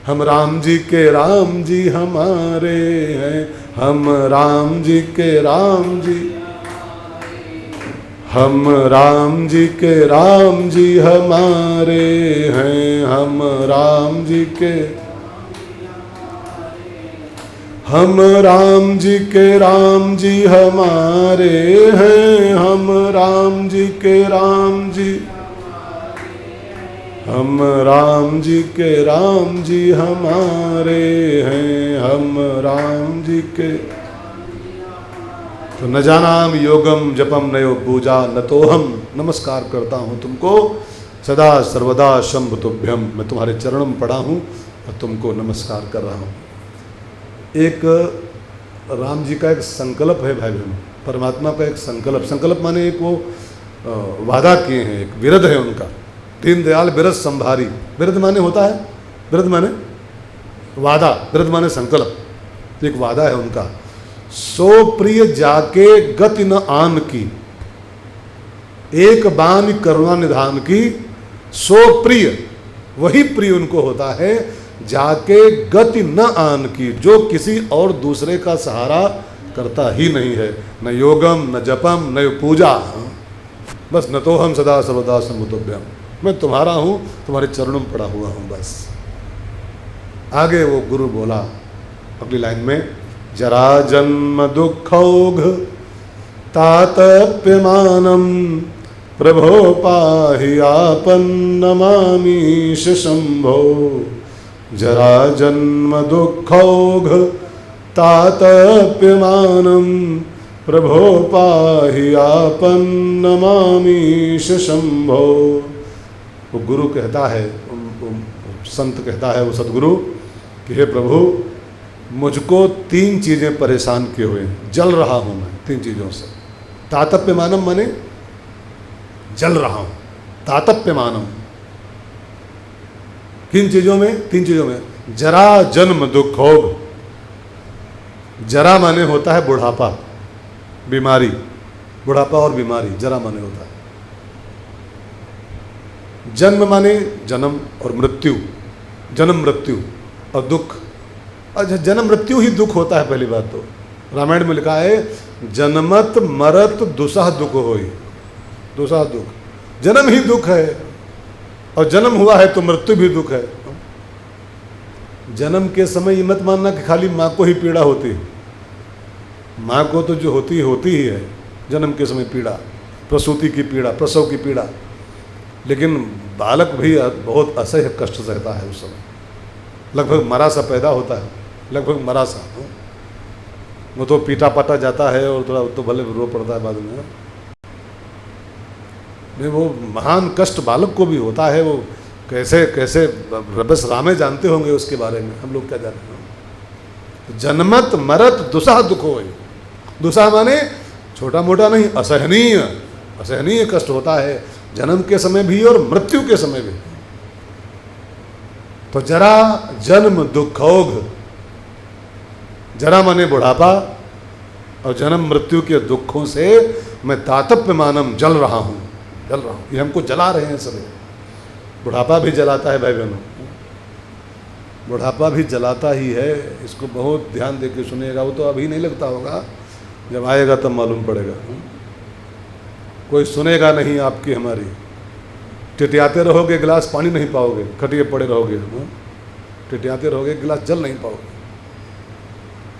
हम राम जी के राम जी हमारे हैं, हम राम जी के राम जी, हम राम जी के राम जी हमारे हैं, हम राम जी के, हम राम जी के राम जी हमारे हैं, हम राम जी के राम जी, हम राम जी के राम जी हमारे हैं, हम राम जी के। तो न जानाम योगम जपम नयो पूजा, न तो हम नमस्कार करता हूँ तुमको सदा सर्वदा शंभ तुभ्यम, मैं तुम्हारे चरणों में पड़ा हूँ और तुमको नमस्कार कर रहा हूँ। एक राम जी का एक संकल्प है भाई बहन, परमात्मा का एक संकल्प, संकल्प माने एक वो वादा किए हैं, एक विरध है उनका। दीनदयाल विरध संभारी, विरध माने होता है, विरध माने वादा, विरध माने संकल्प, एक वादा है उनका। सो प्रिय जाके गति न आन की, एक बान करुणा निधान की। सो प्रिय, वही प्रिय उनको होता है जाके गति न आन की, जो किसी और दूसरे का सहारा करता ही नहीं है, न योगम न जपम न पूजा, बस न तो हम सदा सर्वदा समुतभ्यम, मैं तुम्हारा हूँ, तुम्हारे चरणों में पड़ा हुआ हूँ बस। आगे वो गुरु बोला अगली लाइन में, जरा जन्म दुखौघ तातप्यमानम प्रभो पाहि आपन्नमामीश शंभो, जरा जन्म दुखौघ तातप्यमानम प्रभो पाहि आपन्नमामीश शंभो। वो गुरु कहता है, संत कहता है, वो सदगुरु कि हे प्रभु, मुझको 3 चीज़ें परेशान किए हुए हैं, जल रहा हूँ मैं 3 चीज़ों से। तातप्यमानम माने जल रहा हूँ, तातप्यमानम किन चीज़ों में? 3 चीज़ों में। जरा जन्म दुखोग, जरा माने होता है बुढ़ापा, बीमारी, बुढ़ापा और बीमारी जरा माने होता है। जन्म माने जन्म और मृत्यु, जन्म मृत्यु और दुख। अच्छा, जन्म मृत्यु ही दुख होता है पहली बात तो। रामायण में लिखा है जन्मत मरत दुसह दुख होई, दुसह दुख, जन्म ही दुख है, और जन्म हुआ है तो मृत्यु भी दुख है। जन्म के समय ये मत मानना कि खाली माँ को ही पीड़ा होती है, माँ को तो जो होती ही है जन्म के समय पीड़ा, प्रसूति की पीड़ा, प्रसव की पीड़ा, लेकिन बालक भी बहुत असह्य कष्ट सहता है उस समय, लगभग मरा सा पैदा होता है, लगभग मरा सा, वो तो पीटा पाटा जाता है और थोड़ा तो भले रो पड़ता है बाद में, नहीं वो महान कष्ट बालक को भी होता है। वो कैसे कैसे बस रामे जानते होंगे उसके बारे में, हम लोग क्या जानते हैं। जन्मत मरत दुसह दुख हो, दुसह माने छोटा मोटा नहीं, असहनीय, असहनीय कष्ट होता है जन्म के समय भी और मृत्यु के समय भी। तो जरा जन्म दुखौघ, जरा माने बुढ़ापा और जन्म मृत्यु के दुखों से मैं तातप्यमानम जल रहा हूँ, जल रहा हूँ। ये हमको जला रहे हैं सभी। बुढ़ापा भी जलाता है भाई बहनों, बुढ़ापा भी जलाता ही है। इसको बहुत ध्यान दे के सुनिएगा, वो तो अभी नहीं लगता होगा, जब आएगा तब मालूम पड़ेगा। कोई सुनेगा नहीं आपकी हमारी, टिटियाते रहोगे, गिलास पानी नहीं पाओगे, खटिए पड़े रहोगे, टिटियाते रहोगे, गिलास जल नहीं पाओगे।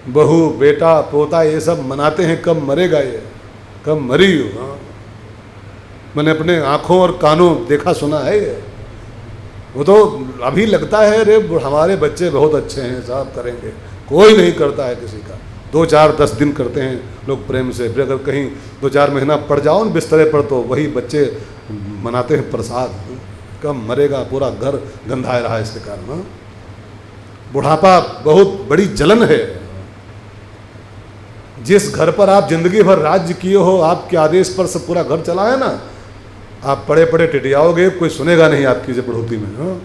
बहू बेटा पोता ये सब मनाते हैं, कब मरेगा ये, कब मरी हो। मैंने अपने आँखों और कानों देखा सुना है ये। वो तो अभी लगता है अरे हमारे बच्चे बहुत अच्छे हैं साहब, करेंगे, कोई नहीं करता है किसी का। 2 4 10 दिन करते हैं लोग प्रेम से, फिर अगर कहीं 2 4 महीना पड़ जाओ न बिस्तरे पर तो वही बच्चे मनाते हैं प्रसाद, कब मरेगा, पूरा घर गंधा रहा है इसके कारण। बुढ़ापा बहुत बड़ी जलन है। जिस घर पर आप जिंदगी भर राज्य किए हो, आपके आदेश पर सब पूरा घर चला है ना, आप पड़े पड़े टिटियाओगे, कोई सुनेगा नहीं आपकी जब बढ़ोती में,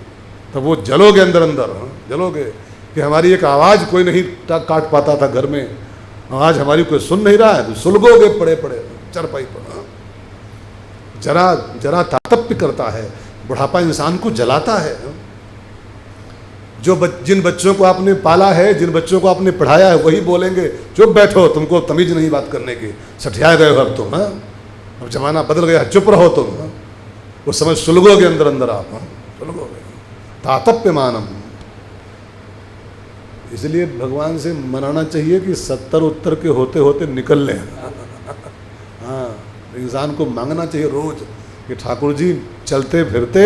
तब वो जलोगे अंदर अंदर, जलोगे कि हमारी एक आवाज़ कोई नहीं काट पाता था घर में, आज हमारी कोई सुन नहीं रहा है, तो सुलगोगे पड़े पड़े चरपाई पर। जरा जरा तातप्य करता है, बुढ़ापा इंसान को जलाता है। जिन बच्चों को आपने पाला है, जिन बच्चों को आपने पढ़ाया है, वही बोलेंगे चुप बैठो, तुमको तमीज नहीं बात करने की, सठिया गए हो अब तुम, अब जमाना बदल गया, चुप रहो तुम। उस समय सुलगोगे अंदर अंदर आप, सुलगोगे। तातप्य मानम, इसलिए भगवान से मनाना चाहिए कि 70 उत्तर के होते होते निकल लें। हाँ, इंसान को मांगना चाहिए रोज कि ठाकुर जी चलते फिरते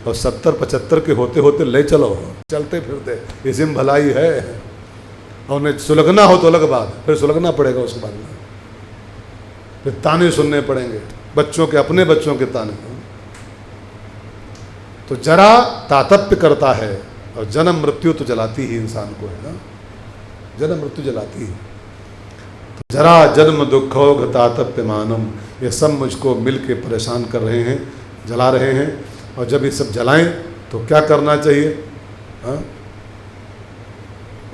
और 70-75 के होते होते ले चलो, चलते फिरते इसी में भलाई है। और उन्हें सुलगना हो तो अलग बात, फिर सुलगना पड़ेगा उसके बाद में, फिर ताने सुनने पड़ेंगे, बच्चों के, अपने बच्चों के ताने। तो जरा तातप्य करता है और जन्म मृत्यु तो जलाती ही इंसान को है ना, जन्म मृत्यु जलाती ही। तो जरा जन्म दुखोग तातप्य मानम, ये सब मुझको मिल के परेशान कर रहे हैं, जला रहे हैं। और जब ये सब जलाएं तो क्या करना चाहिए? हाँ,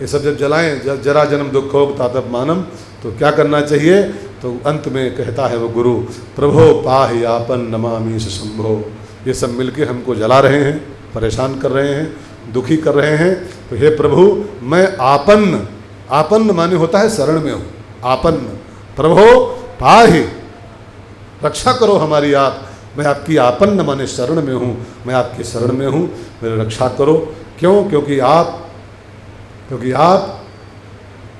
ये सब जब जलाएं, जरा जन्म दुखोग तातप्य मानम, तो क्या करना चाहिए? तो अंत में कहता है वो गुरु, प्रभो पाहि आपन नमामीश शंभो। ये सब मिलके हमको जला रहे हैं, परेशान कर रहे हैं, दुखी कर रहे हैं, तो हे प्रभु मैं आपन्न, आपन्न माने होता है शरण में हूँ, आपन्न, प्रभो पाहि, रक्षा करो हमारी आप, मैं आपकी आपन्न माने शरण में हूँ, मैं आपकी शरण में हूँ, मेरी रक्षा करो। क्यों? क्योंकि आप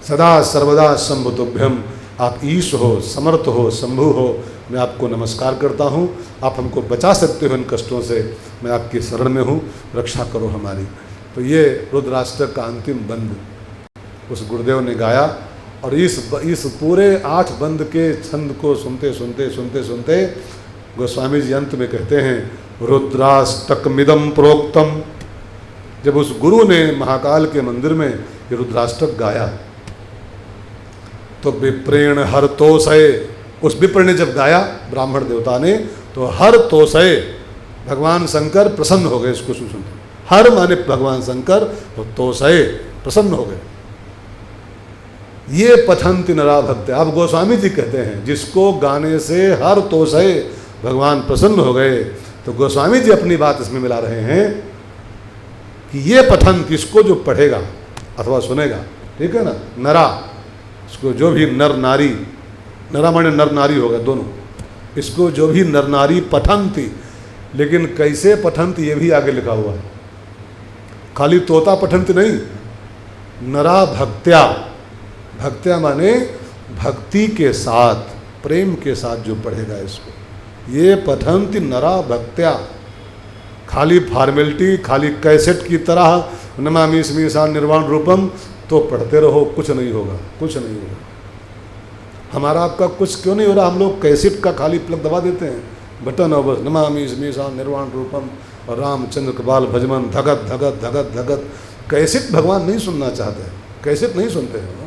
सदा सर्वदा शंभु तुभ्यम, आप ईश हो, समर्थ हो, शंभु हो, मैं आपको नमस्कार करता हूँ, आप हमको बचा सकते हो इन कष्टों से, मैं आपकी शरण में हूँ, रक्षा करो हमारी। तो ये रुद्राष्टक का अंतिम बंद उस गुरुदेव ने गाया। और इस पूरे 8 बंद के छंद को सुनते सुनते सुनते सुनते गोस्वामी जी अंत में कहते हैं रुद्राष्टकमिदं प्रोक्तम। जब उस गुरु ने महाकाल के मंदिर में ये रुद्राष्टक गाया तो विप्रेण हर तोषय, उस विप्र ने जब गाया ब्राह्मण देवता ने, तो हर तोषय, भगवान शंकर प्रसन्न हो गए इसको सुनते। हर माने भगवान शंकर, और तोषय प्रसन्न हो गए। ये पठंति नरा भक्त, अब गोस्वामी जी कहते हैं जिसको गाने से हर तोषय भगवान प्रसन्न हो गए, तो गोस्वामी जी अपनी बात इसमें मिला रहे हैं कि ये पठंत, इसको जो पढ़ेगा अथवा सुनेगा, ठीक है ना, नरा, इसको जो भी नर नारी, नरा माने नर नारी होगा दोनों, इसको जो भी नर नारी पठंती, लेकिन कैसे पठंत ये भी आगे लिखा हुआ है, खाली तोता पठंत नहीं, नरा भक्त्या, भक्त्या माने भक्ति के साथ, प्रेम के साथ जो पढ़ेगा इसको, ये पठंति नरा भक्त्या, खाली फॉर्मेलिटी, खाली कैसेट की तरह नमामि स्मीशान निर्वाण रूपम तो पढ़ते रहो, कुछ नहीं होगा, कुछ नहीं होगा। हमारा आपका कुछ क्यों नहीं हो रहा? हम लोग कैसेट का खाली प्लग दबा देते हैं, बटन और बस नमामि स्मीशान निर्वाण रूपम और रामचंद्र कपाल भजमन धगत धगत धगत धगत। कैसेट भगवान नहीं सुनना चाहते, कैसेट नहीं सुनते हैं।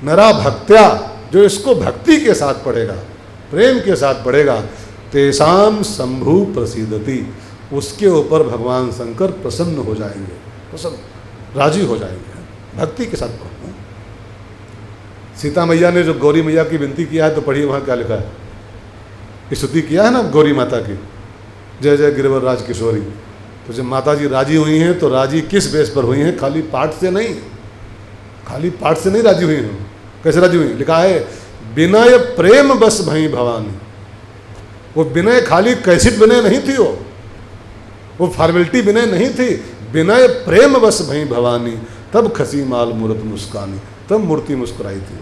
नरा भक्त्या, जो इसको भक्ति के साथ पढ़ेगा, प्रेम के साथ पढ़ेगा, तेषाम शंभु प्रसीदति, उसके ऊपर भगवान शंकर प्रसन्न हो जाएंगे, प्रसन्न, राजी हो जाएंगे, भक्ति के साथ पढ़ना। सीता मैया ने जो गौरी मैया की विनती किया है, तो पढ़िए वहाँ क्या लिखा है, स्तुति किया है ना गौरी माता की, जय जय गिरिवर राज किशोरी। तो जब माता जी राजी हुई हैं तो राजी किस बेस पर हुई हैं? खाली पाठ से नहीं, खाली पाठ से नहीं राजी हुई हैं। कैसे राजी हुई? लिखा है विनय प्रेम बस भई भवानी। वो विनय खाली कैसेट विनय नहीं थी, वो फॉर्मेलिटी विनय नहीं थी, विनय प्रेम बस भई भवानी, तब खसी माल मूर्त मुस्कानी, तब मूर्ति मुस्कुराई थी।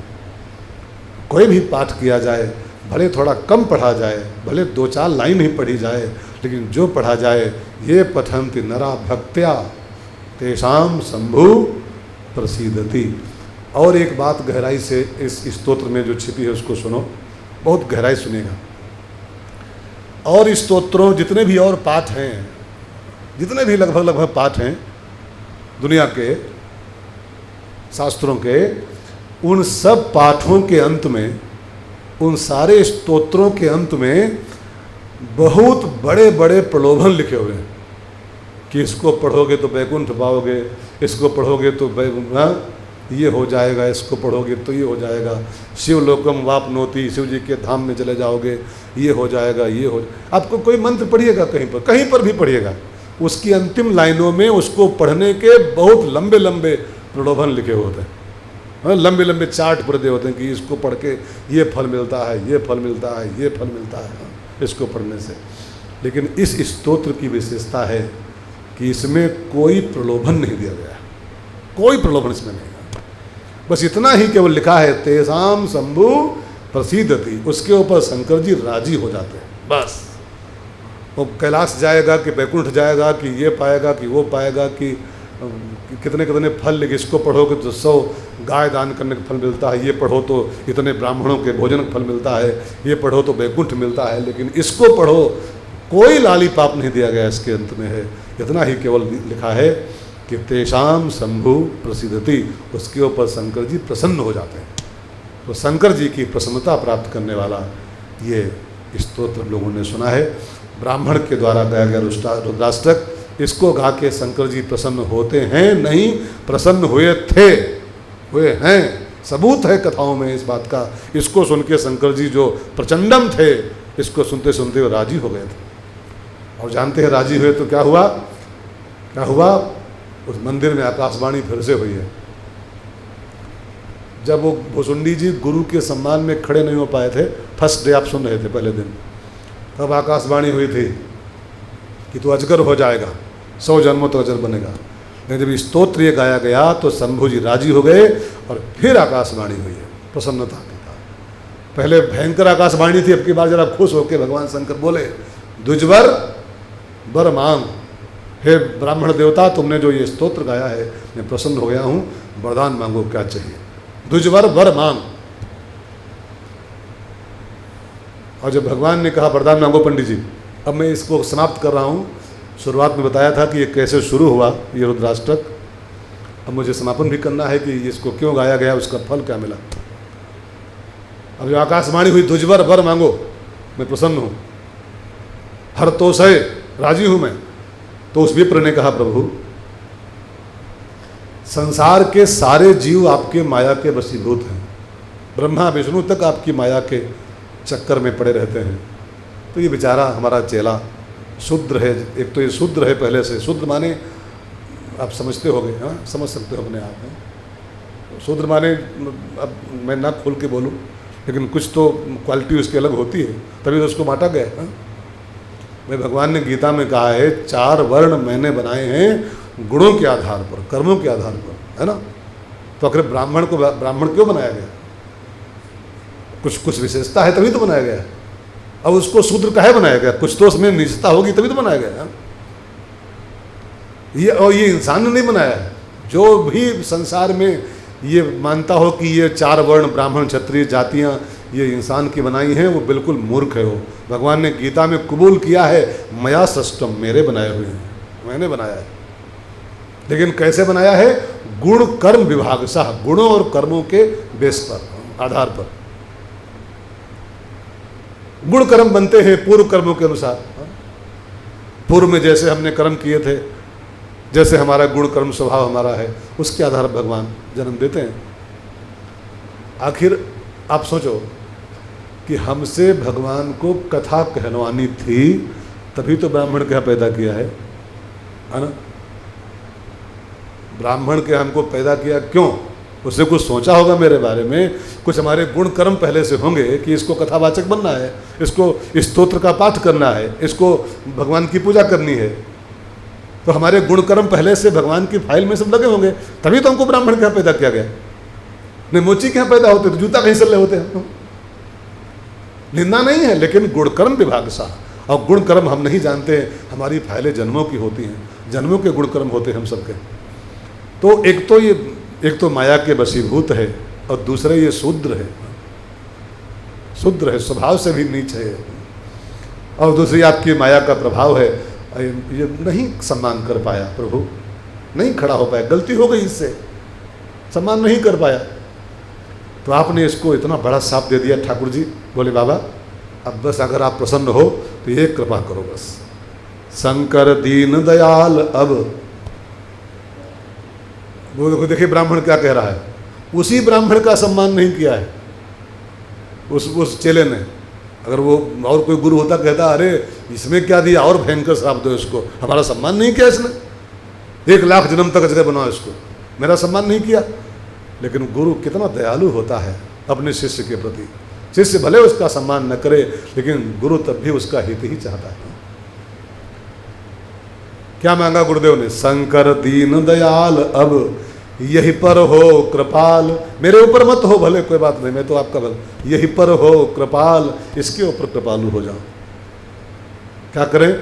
कोई भी पाठ किया जाए, भले थोड़ा कम पढ़ा जाए, भले 2-4 लाइन ही पढ़ी जाए, लेकिन जो पढ़ा जाए, ये पठंति नरा भक्त्या तेषाम शंभु प्रसीदति। और एक बात गहराई से इस स्तोत्र में जो छिपी है उसको सुनो, बहुत गहराई सुनेगा। और इस स्तोत्रों जितने भी और पाठ हैं, जितने भी लगभग पाठ हैं दुनिया के शास्त्रों के, उन सब पाठों के अंत में, उन सारे स्तोत्रों के अंत में बहुत बड़े बड़े प्रलोभन लिखे हुए हैं कि इसको पढ़ोगे तो वैकुंठ पाओगे, इसको पढ़ोगे तो ये हो जाएगा, इसको पढ़ोगे तो ये हो जाएगा, शिवलोकम वापनोति, शिव जी के धाम में चले जाओगे, ये हो जाएगा, ये हो। आपको कोई मंत्र पढ़िएगा कहीं पर भी पढ़िएगा, उसकी अंतिम लाइनों में उसको पढ़ने के बहुत लंबे लंबे प्रलोभन लिखे होते हैं, लंबे लंबे चार्ट पर दे होते हैं कि इसको पढ़ के ये फल मिलता है, ये फल मिलता है, ये फल मिलता है इसको पढ़ने से। लेकिन इस स्तोत्र की विशेषता है कि इसमें कोई प्रलोभन नहीं दिया गया, कोई प्रलोभन इसमें नहीं, बस इतना ही केवल लिखा है तेषाम शंभु प्रसीदति, उसके ऊपर शंकर जी राजी हो जाते हैं। बस वो कैलाश जाएगा कि वैकुंठ जाएगा कि ये पाएगा कि वो पाएगा कि कितने कितने फल, लेकिन इसको पढ़ोगे तो 100 गाय दान करने का फल मिलता है, ये पढ़ो तो इतने ब्राह्मणों के भोजन का फल मिलता है, ये पढ़ो तो वैकुंठ मिलता है, लेकिन इसको पढ़ो, कोई लाली पाप नहीं दिया गया इसके अंत में है। इतना ही केवल लिखा है कि तेषाम शंभु प्रसिद्धति, उसके ऊपर शंकर जी प्रसन्न हो जाते हैं। तो शंकर जी की प्रसन्नता प्राप्त करने वाला ये स्तोत्र लोगों ने सुना है, ब्राह्मण के द्वारा गाया गया रुद्राष्टक। इसको गा के शंकर जी प्रसन्न होते हैं नहीं, प्रसन्न हुए हैं, सबूत है कथाओं में इस बात का। इसको सुन के शंकर जी जो प्रचंडम थे, इसको सुनते सुनते वो राजी हो गए थे। और जानते हैं राजी हुए तो क्या हुआ क्या हुआ, उस मंदिर में आकाशवाणी फिर से हुई है। जब वो भुसुंडी जी गुरु के सम्मान में खड़े नहीं हो पाए थे, फर्स्ट डे आप सुन रहे थे पहले दिन, तब आकाशवाणी हुई थी कि तू अजगर हो जाएगा, 100 जन्मों तो अजगर बनेगा। लेकिन जब स्तोत्र ये गाया गया तो शंभू जी राजी हो गए और फिर आकाशवाणी हुई है प्रसन्नता के साथ। पहले भयंकर आकाशवाणी थी, अब की बार जरा खुश होकर भगवान शंकर बोले, द्विजवर वर मांग, हे ब्राह्मण देवता, तुमने जो ये स्तोत्र गाया है मैं प्रसन्न हो गया हूँ, वरदान मांगो, क्या चाहिए। द्विजवर वर मांग। और जब भगवान ने कहा वरदान मांगो पंडित जी, अब मैं इसको समाप्त कर रहा हूँ। शुरुआत में बताया था कि ये कैसे शुरू हुआ ये रुद्राष्टक, अब मुझे समापन भी करना है कि इसको क्यों गाया गया, उसका फल क्या मिला। अब जो आकाशवाणी हुई, द्विजवर वर मांगो, मैं प्रसन्न हूँ, हर तोषय, राजी हूँ मैं। तो उस विप्र ने कहा, प्रभु संसार के सारे जीव आपके माया के वशीभूत हैं, ब्रह्मा विष्णु तक आपकी माया के चक्कर में पड़े रहते हैं। तो ये बेचारा हमारा चेला शूद्र है, एक तो ये शूद्र है पहले से, शूद्र माने आप समझते होंगे, हाँ समझ सकते हो अपने आप में। शूद्र माने, अब मैं ना खोल के बोलूँ, लेकिन कुछ तो क्वालिटी उसकी अलग होती है, तभी तो उसको बांटा गया है। भाई भगवान ने गीता में कहा है 4 वर्ण मैंने बनाए हैं गुणों के आधार पर, कर्मों के आधार पर, है ना। तो आखिर ब्राह्मण को ब्राह्मण क्यों बनाया गया, कुछ विशेषता है तभी तो बनाया गया। अब उसको शूद्र काहे बनाया गया, कुछ तो उसमें निजता होगी तभी तो बनाया गया। ये इंसान ने नहीं बनाया है। जो भी संसार में ये मानता हो कि ये 4 वर्ण ब्राह्मण क्षत्रिय जातियाँ ये इंसान की बनाई हैं, वो बिल्कुल मूर्ख है। वो भगवान ने गीता में कबूल किया है, मया सृष्टम, मेरे बनाए हुए हैं, मैंने बनाया है। लेकिन कैसे बनाया है, गुण कर्म विभाग सह, गुणों और कर्मों के बेस पर, आधार पर गुण कर्म बनते हैं पूर्व कर्मों के अनुसार। पूर्व में जैसे हमने कर्म किए थे, जैसे हमारा गुण कर्म स्वभाव हमारा है, उसके आधार पर भगवान जन्म देते हैं। आखिर आप सोचो कि हमसे भगवान को कथा कहलवानी थी, तभी तो ब्राह्मण के यहाँ पैदा किया है ना। ब्राह्मण के हमको पैदा किया क्यों, उसने कुछ सोचा होगा मेरे बारे में, कुछ हमारे गुण कर्म पहले से होंगे कि इसको कथावाचक बनना है, इसको स्तोत्र का पाठ करना है, इसको भगवान की पूजा करनी है। तो हमारे गुण कर्म पहले से भगवान की फाइल में सब लगे होंगे, तभी तो हमको ब्राह्मण के यहाँ पैदा किया गया। नहीं मोची के यहाँ पैदा होते तो जूता कहीं से ले होते हैं। निंदा नहीं है, लेकिन गुण कर्म विभाग सा, और गुण कर्म हम नहीं जानते, हमारी फाइलें जन्मों की होती हैं, जन्मों के गुण कर्म होते हैं हम सबके। तो एक तो माया के वशीभूत है, और दूसरे ये शूद्र है, स्वभाव से भी नीच है, और दूसरी आपकी माया का प्रभाव है, ये नहीं सम्मान कर पाया, प्रभु नहीं खड़ा हो पाया, गलती हो गई, इससे सम्मान नहीं कर पाया। तो आपने इसको इतना बड़ा साप दे दिया ठाकुर जी। बोले बाबा अब बस अगर आप प्रसन्न हो तो ये कृपा करो बस, शंकर दीन दयाल। अब वो देखिए ब्राह्मण क्या कह रहा है, उसी ब्राह्मण का सम्मान नहीं किया है उस चेले ने। अगर वो और कोई गुरु होता कहता अरे इसमें क्या दिया, और भयंकर श्राप दो इसको, हमारा सम्मान नहीं किया इसने, 1 लाख जन्म तक जगह बनाओ इसको, मेरा सम्मान नहीं किया। लेकिन गुरु कितना दयालु होता है अपने शिष्य के प्रति। शिष्य भले उसका सम्मान न करे, लेकिन गुरु तब भी उसका हित ही चाहता है। क्या मांगा गुरुदेव ने, शंकर दीन दयाल अब यही पर हो कृपाल। मेरे ऊपर मत हो भले, कोई बात नहीं, मैं तो आपका भले, यही पर हो कृपाल, इसके ऊपर कृपालु हो जाओ। क्या करें,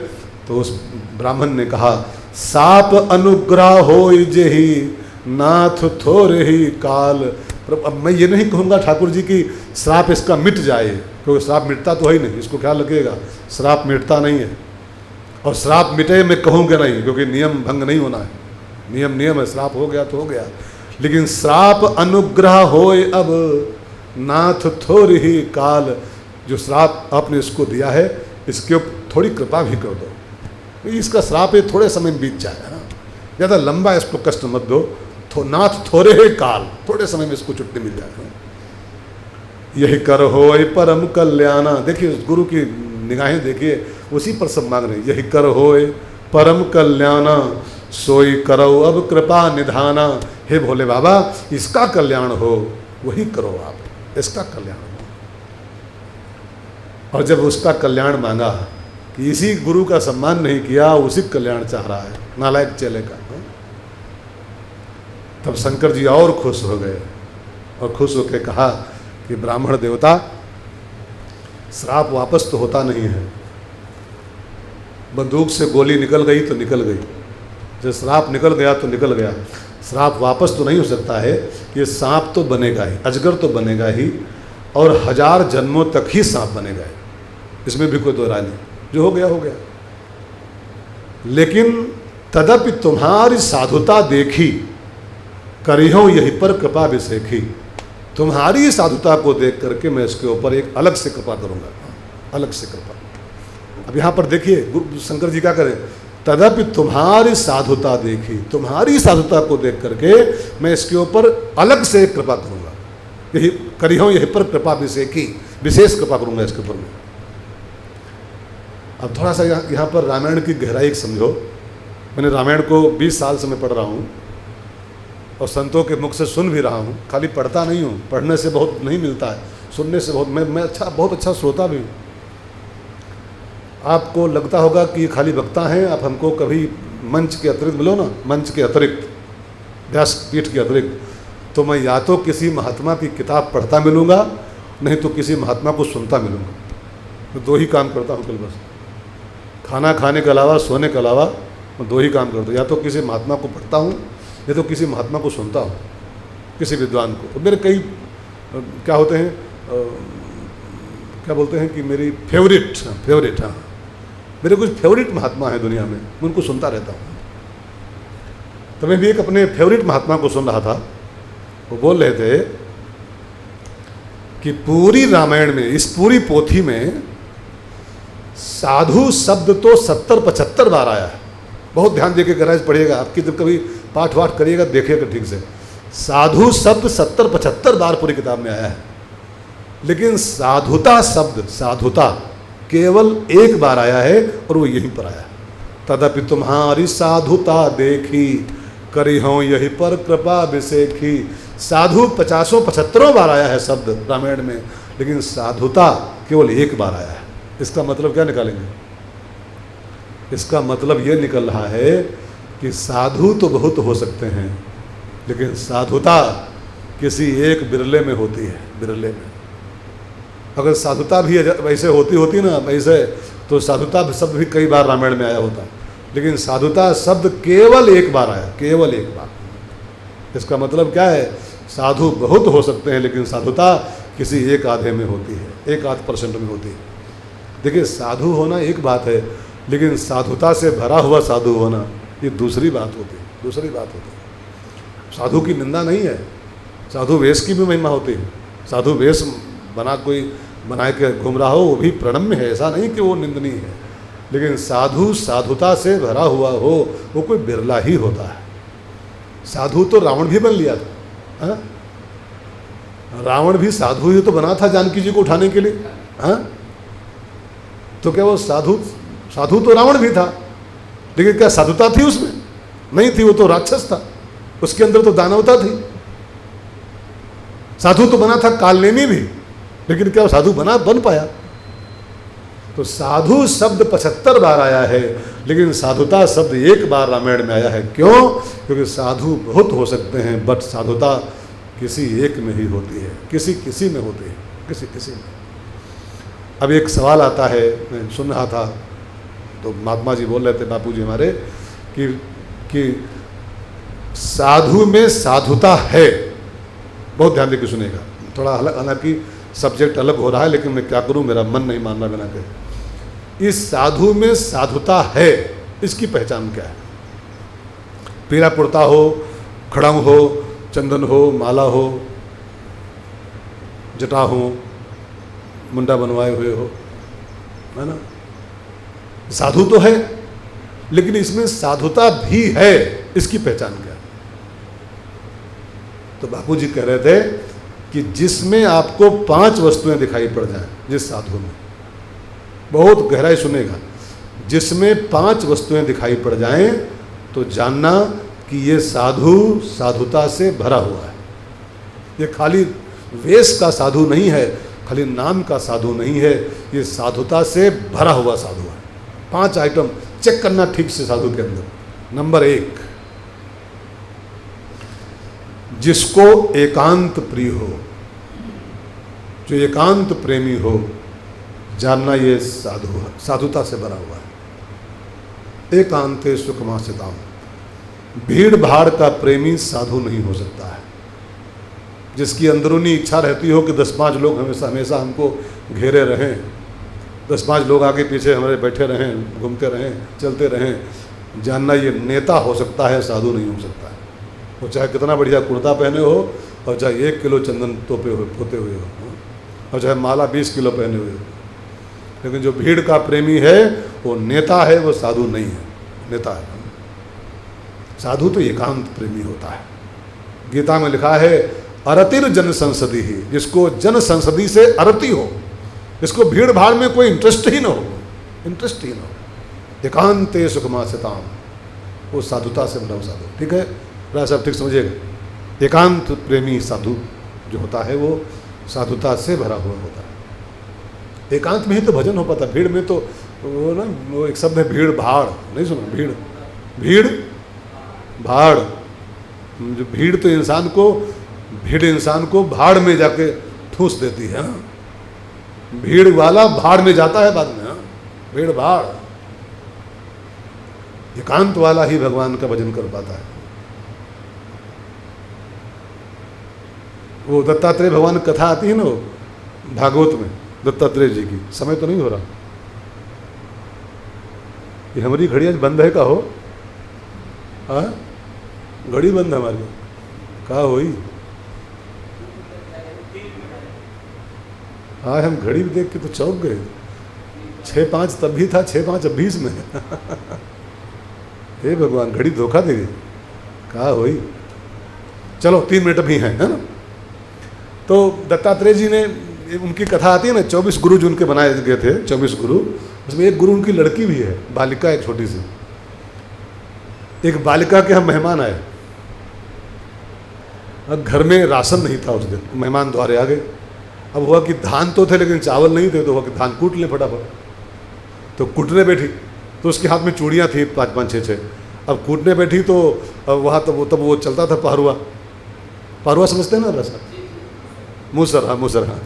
तो उस ब्राह्मण ने कहा साप अनुग्रह हो जेहि नाथ थोरे ही काल। अब मैं ये नहीं कहूँगा ठाकुर जी की श्राप इसका मिट जाए, क्योंकि श्राप मिटता तो है ही नहीं, इसको ख्याल रखिएगा, श्राप मिटता नहीं है। और श्राप मिटे मैं कहूँगा नहीं, क्योंकि नियम भंग नहीं होना है, नियम है, श्राप हो गया तो हो गया। लेकिन श्राप अनुग्रह होए अब नाथ थोर ही काल, जो श्राप आपने इसको दिया है इसके ऊपर थोड़ी कृपा भी कर दो, इसका श्राप ये थोड़े समय बीत जाएगा ना, ज़्यादा लंबा इसको कष्ट मत दो, नाथ थोड़े ही काल, थोड़े समय में इसको छुट्टी मिल जाएगा। यही कर होए परम कल्याणा। देखिए गुरु की निगाहें देखिए, उसी पर सब मांग रहे हैं। यही कर होए परम कल्याणा सोई करो अब कृपा निधाना। हे भोले बाबा, इसका कल्याण हो वही करो आप, इसका कल्याण हो। और जब उसका कल्याण मांगा कि इसी गुरु का सम्मान नहीं किया, उसी कल्याण चाह रहा है, नालायक चेले का। तब शंकर जी और खुश हो गए और खुश होकर कहा कि ब्राह्मण देवता, श्राप वापस तो होता नहीं है। बंदूक से गोली निकल गई तो निकल गई, जब श्राप निकल गया तो निकल गया। श्राप वापस तो नहीं हो सकता है। ये सांप तो बनेगा ही, अजगर तो बनेगा ही, और 1000 जन्मों तक ही सांप बनेगा ही, इसमें भी कोई दो राय नहीं। जो हो गया हो गया। लेकिन तदपि तुम्हारी साधुता देखी, करिहो यही पर कृपा विसेखी। तुम्हारी साधुता को देख करके मैं इसके ऊपर एक अलग से कृपा करूंगा, अलग से कृपा। अब यहाँ पर देखिए गुरु शंकर जी क्या करें, तदपि तुम्हारी साधुता देखी, तुम्हारी साधुता को देख करके मैं इसके ऊपर अलग से कृपा करूंगा। यही करिहो यही पर कृपा विसेखी, विशेष कृपा करूंगा इसके ऊपर मैं। अब थोड़ा सा यहाँ पर रामायण की गहराई समझो। मैंने रामायण को 20 साल से मैं पढ़ रहा हूँ और संतों के मुख से सुन भी रहा हूँ, खाली पढ़ता नहीं हूँ। पढ़ने से बहुत नहीं मिलता है, सुनने से बहुत। मैं बहुत अच्छा श्रोता भी हूँ। आपको लगता होगा कि खाली वक्ता हैं, आप हमको कभी मंच के अतिरिक्त मिलो ना, मंच के अतिरिक्त, व्यासपीठ के अतिरिक्त, तो मैं या तो किसी महात्मा की किताब पढ़ता मिलूँगा, नहीं तो किसी महात्मा को सुनता मिलूँगा। मैं 2 ही काम करता हूँ केवल बस। खाना खाने के अलावा, सोने के अलावा मैं 2 ही काम करता हूँ। या तो किसी महात्मा को पढ़ता हूँ, या तो किसी महात्मा को सुनता हूँ, किसी विद्वान को। मेरे कई क्या होते हैं, क्या बोलते हैं कि मेरी फेवरेट हाँ, मेरे कुछ फेवरेट महात्मा हैं दुनिया में, मैं उनको सुनता रहता हूँ। तो मैं भी एक अपने फेवरेट महात्मा को सुन रहा था। वो बोल रहे थे कि पूरी रामायण में, इस पूरी पोथी में साधु शब्द तो 70-75 बार आया है। बहुत ध्यान देकर गहराई से पढ़िएगा, आपकी जब कभी पाठ वाठ करिएगा देखिएगा ठीक से। साधु शब्द 70-75 बार पूरी किताब में आया है, लेकिन साधुता शब्द, साधुता केवल 1 बार आया है और वो यहीं पर आया। तदपि तुम्हारी साधुता देखी, करिहो यही पर कृपा विसेखी। साधु 50-75 बार आया है शब्द रामायण में, लेकिन साधुता केवल 1 बार आया है। इसका मतलब क्या निकालेंगे? इसका मतलब ये निकल रहा है कि साधु तो बहुत हो सकते हैं, लेकिन साधुता किसी एक बिरले में होती है, बिरले में। अगर साधुता भी वैसे होती ना वैसे, तो साधुता शब्द भी कई बार रामायण में आया होता, लेकिन साधुता शब्द केवल 1 बार आया, केवल 1 बार। इसका मतलब क्या है? साधु बहुत हो सकते हैं, लेकिन साधुता किसी 1-आधे में होती है, 1-8% में होती है। देखिए, साधु होना एक बात है, लेकिन साधुता से भरा हुआ साधु होना ये दूसरी बात होती है, दूसरी बात होती है। साधु की निंदा नहीं है, साधु वेश की भी महिमा होती है। साधु वेश बना के घूम रहा हो वो भी प्रणम्य है, ऐसा नहीं कि वो निंदनीय है। लेकिन साधु साधुता से भरा हुआ हो वो कोई बिरला ही होता है। साधु तो रावण भी बन लिया था, हाँ? रावण भी साधु ही तो बना था जानकी जी को उठाने के लिए, हाँ? तो क्या वो साधु तो रावण भी था, लेकिन क्या साधुता थी उसमें? नहीं थी, वो तो राक्षस था, उसके अंदर तो दानवता थी। साधु तो बना था कालनेमी भी, लेकिन क्या वो साधु बन पाया? तो साधु शब्द 75 बार आया है, लेकिन साधुता शब्द 1 बार रामायण में आया है। क्यों? क्योंकि साधु बहुत हो सकते हैं, बट साधुता किसी एक में ही होती है, किसी में होती है, किसी में। अब एक सवाल आता है, मैं सुन रहा था तो महात्मा जी बोल रहे थे, बापू जी हमारे, कि साधु में साधुता है। बहुत ध्यान देकर सुनेगा, थोड़ा हालांकि सब्जेक्ट अलग हो रहा है, लेकिन मैं क्या करूं, मेरा मन नहीं मान रहा बिना कहे। इस साधु में साधुता है, इसकी पहचान क्या है? पीला कुर्ता हो, खड़ंग हो, चंदन हो, माला हो, जटा हो, मुंडा बनवाए हुए हो, है ना? साधु तो है, लेकिन इसमें साधुता भी है, इसकी पहचान क्या है? तो बापू जी कह रहे थे कि जिसमें आपको 5 वस्तुएं दिखाई पड़ जाएं, जिस साधु में, बहुत गहराई सुनेगा, जिसमें 5 वस्तुएं दिखाई पड़ जाएं तो जानना कि ये साधु साधुता से भरा हुआ है। ये खाली वेश का साधु नहीं है, खाली नाम का साधु नहीं है, ये साधुता से भरा हुआ साधु है। 5 आइटम चेक करना ठीक से साधु के अंदर। नंबर 1, जिसको एकांत प्रिय हो, जो एकांत प्रेमी हो, जानना ये साधु है, साधुता से भरा हुआ है। एकांते सुखमासिताम, भीड़ भाड़ का प्रेमी साधु नहीं हो सकता है। जिसकी अंदरूनी इच्छा रहती हो कि 10-5 लोग हमेशा हमको घेरे रहें, 10-5 लोग आगे पीछे हमारे बैठे रहें, घूमते रहें, चलते रहें, जानना ये नेता हो सकता है, साधु नहीं हो सकता है। वो चाहे कितना बढ़िया कुर्ता पहने हो और चाहे 1 किलो चंदन पोते हुए हो, और चाहे माला 20 किलो पहने हुए हो, लेकिन जो भीड़ का प्रेमी है वो नेता है, वो साधु नहीं है, नेता है। साधु तो एकांत प्रेमी होता है। गीता में लिखा है अरतिर जन संसदी ही, जिसको जन संसदी से अरति हो, जिसको भीड़ भाड़ में कोई इंटरेस्ट ही ना हो, इंटरेस्ट ही ना हो। एकांते सुखमासिताम, वो साधुता से भरा साधु। ठीक है, राय साहब ठीक समझिएगा। एकांत प्रेमी साधु जो होता है वो साधुता से भरा हुआ होता है। एकांत में ही तो भजन हो पाता, भीड़ में तो वो ना, वो एक शब्द है भीड़ भाड़, नहीं सुना? भीड़ भाड़, जो भीड़ तो इंसान को भाड़ में जाके ठूस देती है। भीड़ वाला भाड़ में जाता है बाद में, भीड़ भाड़। एकांत वाला ही भगवान का भजन कर पाता है। वो दत्तात्रेय भगवान कथा आती है ना, वो भागवत में दत्तात्रेय जी की। समय तो नहीं हो रहा, ये हमारी घड़ी आज बंद है का हो? हाँ, घड़ी बंद है हमारी, कहा हुई? हाँ, हम घड़ी देख के तो चौंक गए। 6:05 तब भी था, 6:05 अब 20 में। हे भगवान, घड़ी धोखा दे गई, कहा हुई? चलो 3 मिनट भी हैं, है ना? तो दत्तात्रेय जी ने, उनकी कथा आती है ना, 24 गुरु जो उनके बनाए गए थे, 24 गुरु, उसमें एक गुरु उनकी लड़की भी है, बालिका, एक छोटी सी। एक बालिका के हम मेहमान आए, अब घर में राशन नहीं था उस दिन, मेहमान द्वारे आ गए। अब हुआ कि धान तो थे लेकिन चावल नहीं थे, तो हुआ कि धान कूट ले फटाफट। तो कूटने बैठी तो उसके हाथ में चूड़ियाँ थी 5-5, 6-6। अब कूटने बैठी तो वहाँ तब वो चलता था पहरुआ समझते हैं ना रसा? मूसर, हाँ मूसर, हाँ।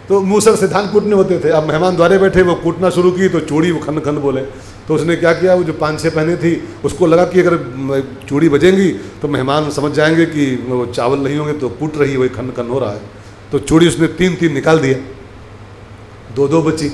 तो मूसर से धान कूटने होते थे। अब मेहमान द्वारे बैठे, वो कूटना शुरू की तो चूड़ी वो खन खन बोले। तो उसने क्या किया, वो जो 5-6 पहने थी उसको लगा कि अगर चूड़ी बजेंगी तो मेहमान समझ जाएंगे कि वो चावल नहीं होंगे, तो कूट रही है, वही खन खन हो रहा है। तो चूड़ी उसने 3-3 निकाल दिया, 2-2 बची,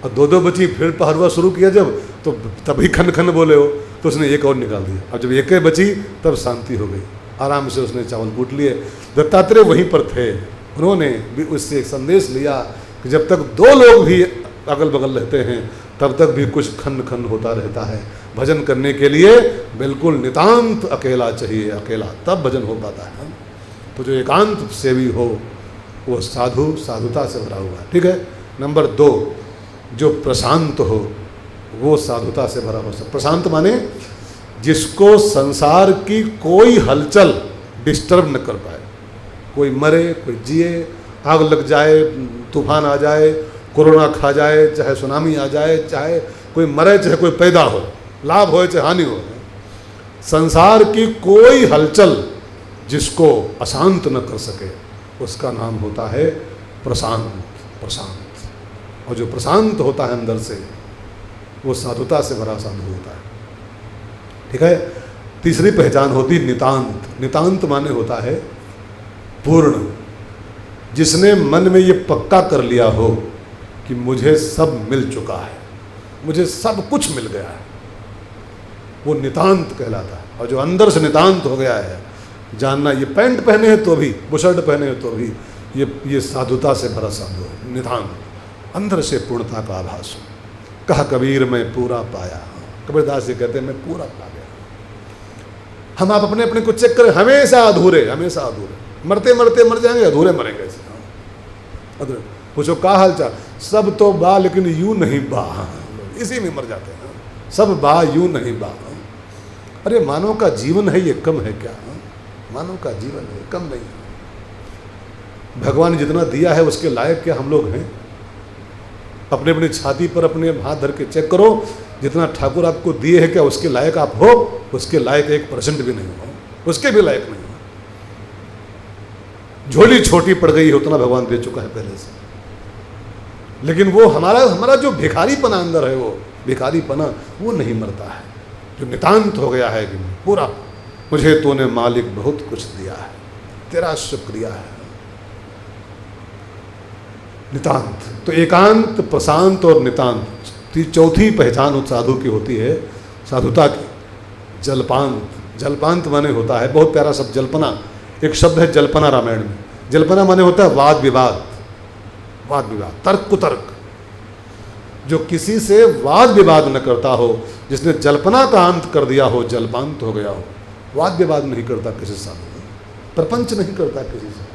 और 2-2 बची। फिर पहरुआ शुरू किया जब, तो तभी खन खन बोले हो, तो उसने एक और निकाल दिया। अब जब एक बची तब शांति हो गई, आराम से उसने चावल कूट लिए। दत्तात्रेय वहीं पर थे, उन्होंने भी उससे एक संदेश लिया कि जब तक 2 लोग भी अगल बगल रहते हैं तब तक भी कुछ खन खन होता रहता है। भजन करने के लिए बिल्कुल नितांत अकेला चाहिए, अकेला, तब भजन हो पाता है। तो जो एकांत सेवी हो वो साधु साधुता से भरा हुआ है। ठीक है। नंबर 2, जो प्रशांत हो वो साधुता से भरा हो। प्रशांत माने जिसको संसार की कोई हलचल डिस्टर्ब न कर पाए। कोई मरे, कोई जिए, आग लग जाए, तूफान आ जाए, कोरोना खा जाए, चाहे सुनामी आ जाए, चाहे कोई मरे, चाहे कोई पैदा हो, लाभ हो चाहे हानि हो, संसार की कोई हलचल जिसको अशांत न कर सके उसका नाम होता है प्रशांत। प्रशांत, और जो प्रशांत होता है अंदर से वो साधुता से भरा साधु होता है। ठीक है। तीसरी पहचान होती नितांत। नितांत माने होता है पूर्ण। जिसने मन में ये पक्का कर लिया हो कि मुझे सब मिल चुका है, मुझे सब कुछ मिल गया है, वो नितांत कहलाता है। और जो अंदर से नितांत हो गया है, जानना ये पैंट पहने हैं तो भी, बुशर्ट पहने हैं तो भी, ये साधुता से भरा साधु है। नितांत, अंदर से पूर्णता का आभास हो। कहा कबीर मैं पूरा पाया। कबीरदास जी कहते हैं मैं पूरा पा गया। हम आप अपने अपने को चेक करें, हमेशा अधूरे, हमेशा अधूरे, मरते मरते मर जाएंगे, अधूरे मरेंगे ऐसे। अधूरे पूछो का हाल चाल, सब तो बा लेकिन यूं नहीं बा, इसी में मर जाते हैं। सब बा यूं नहीं बा। अरे मानव का जीवन है ये कम है क्या? मानव का जीवन है कम नहीं है। भगवान ने जितना दिया है उसके लायक क्या हम लोग हैं? अपने अपनी छाती पर अपने हाथ धर के चेक करो, जितना ठाकुर आपको दिए है क्या उसके लायक आप हो? उसके लायक 1% भी नहीं हो, उसके भी लायक नहीं हो। झोली छोटी पड़ गई है उतना भगवान दे चुका है पहले से, लेकिन वो हमारा जो भिखारीपना अंदर है, वो भिखारीपना वो नहीं मरता है, जो नितांत हो गया है कि पूरा मुझे तूने मालिक बहुत कुछ दिया है, तेरा शुक्रिया है। नितांत तो एकांत, प्रशांत और नितांत, चौथी पहचान उस साधु की होती है, साधुता की। जल्पांत, जल्पांत माने होता है, बहुत प्यारा शब्द जल्पना, एक शब्द है जल्पना रामायण में। जल्पना माने होता है वाद विवाद, वाद विवाद, तर्क कुतर्क। जो किसी से वाद विवाद न करता हो, जिसने जल्पना का अंत कर दिया हो, जल्पांत हो गया हो। वाद विवाद नहीं करता किसी से, प्रपंच नहीं करता किसी से,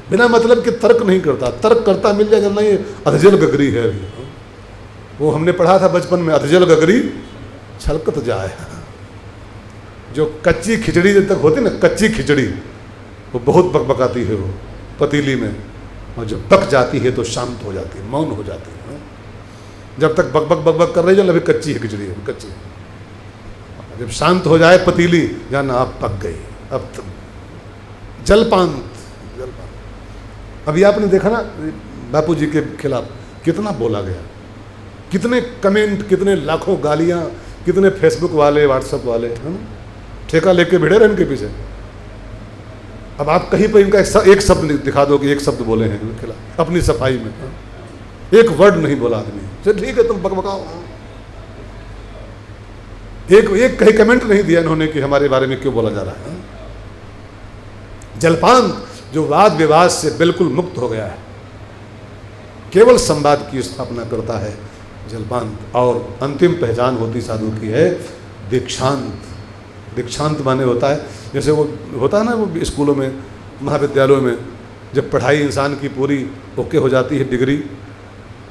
बिना मतलब के तर्क नहीं करता। तर्क करता मिल जाए जब नहीं, अधजल गगरी है। वो हमने पढ़ा था बचपन में, अधजल गगरी छलकत जाए। जो कच्ची खिचड़ी जब तक होती ना, कच्ची खिचड़ी, वो बहुत बकबकाती है वो पतीली में, और जब पक जाती है तो शांत हो जाती है, मौन हो जाती है। जब तक बक बक बक बक कर रही है, अभी कच्ची है खिचड़ी है, कच्ची। जब शांत हो जाए पतीली, जाना अब पक गई, अब जलपांत। अभी आपने देखा ना बापू जी के खिलाफ कितना बोला गया, कितने कमेंट, कितने लाखों गालियां, कितने फेसबुक वाले, व्हाट्सएप वाले, है ना, ठेका लेके भिड़े रहे इनके पीछे। अब आप कहीं पर इनका एक शब्द दिखा दो कि एक शब्द बोले हैं इनके खिलाफ अपनी सफाई में, एक वर्ड नहीं बोला आदमी। चल ठीक है, तुम बकबकाओ। एक कहीं कमेंट नहीं दिया इन्होंने कि हमारे बारे में क्यों बोला जा रहा है। जलपान जो वाद विवाद से बिल्कुल मुक्त हो गया है, केवल संवाद की स्थापना करता है, जलपान। और अंतिम पहचान होती साधु की है दीक्षांत। दीक्षांत माने होता है, जैसे वो होता है ना, वो स्कूलों में, महाविद्यालयों में, जब पढ़ाई इंसान की पूरी ओके हो जाती है, डिग्री,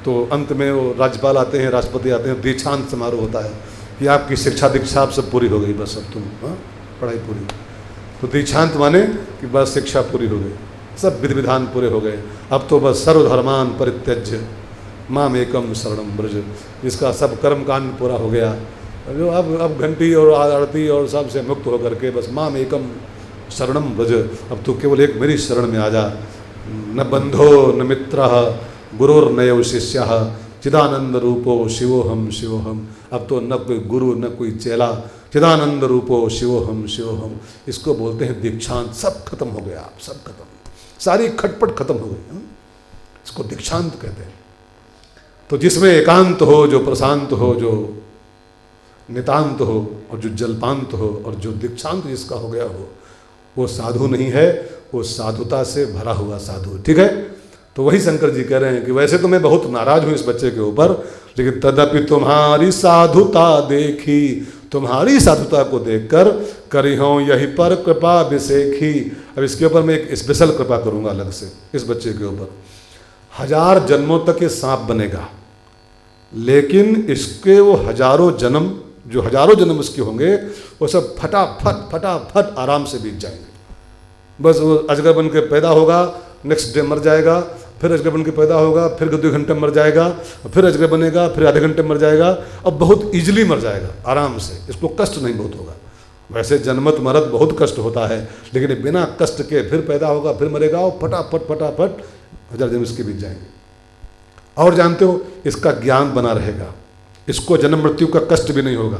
तो अंत में वो राज्यपाल आते हैं, राष्ट्रपति आते हैं, दीक्षांत समारोह होता है कि आपकी शिक्षा दीक्षा अब सब पूरी हो गई, बस अब तुम पढ़ाई पूरी। तो दीक्षांत माने कि बस शिक्षा पूरी हो गई, सब विधि विधान पूरे हो गए, अब तो बस सर्वधर्मान परित्यज्य माम एकम शरणम ब्रज। जिसका सब कर्म कांड पूरा हो गया, जो अब घंटी और आरती और सब से मुक्त होकर के बस माम एकम शरणम ब्रज, अब तो केवल एक मेरी शरण में आ जा। न बंधो न मित्र गुरुर्नयव शिष्य चिदानंद रूपो शिवोहम शिवोहम। अब तो न कोई गुरु न कोई चेला, चिदानंद रूपो शिवोहम शिवोहम। इसको बोलते हैं दीक्षांत। सब खत्म हो गया, सब खत्म, सारी खटपट खत्म हो गई, इसको दीक्षांत कहते हैं। तो जिसमें एकांत हो, जो प्रशांत हो, जो नितांत हो, और जो जलपांत हो, और जो दीक्षांत जिसका हो गया हो, वो साधु नहीं है, वो साधुता से भरा हुआ साधु। ठीक है, तो वही शंकर जी कह रहे हैं कि वैसे तो मैं बहुत नाराज हूँ इस बच्चे के ऊपर, लेकिन तदपि तुम्हारी साधुता देखी, तुम्हारी साधुता को देखकर करी हूँ यही पर कृपा विशेखी। अब इसके ऊपर मैं एक स्पेशल कृपा करूँगा अलग से इस बच्चे के ऊपर। 1000 जन्मों तक ये सांप बनेगा, लेकिन इसके वो हजारों जन्म, जो हजारों जन्म उसके होंगे, वो सब फटाफट फटाफट आराम से बीत जाएंगे। बस वो अजगर बन के पैदा होगा, नेक्स्ट डे मर जाएगा, फिर अजगर बन के पैदा होगा, फिर 2 घंटे मर जाएगा, फिर अजगर बनेगा, फिर आधे घंटे मर जाएगा। अब बहुत ईजिली मर जाएगा, आराम से, इसको कष्ट नहीं बहुत होगा। वैसे जन्मत मरत बहुत कष्ट होता है, लेकिन बिना कष्ट के फिर पैदा होगा, फिर मरेगा, और फटाफट फटाफट 1000 जन्म इसके बीत जाएंगे। और जानते हो, इसका ज्ञान बना रहेगा, इसको जन्म मृत्यु का कष्ट भी नहीं होगा।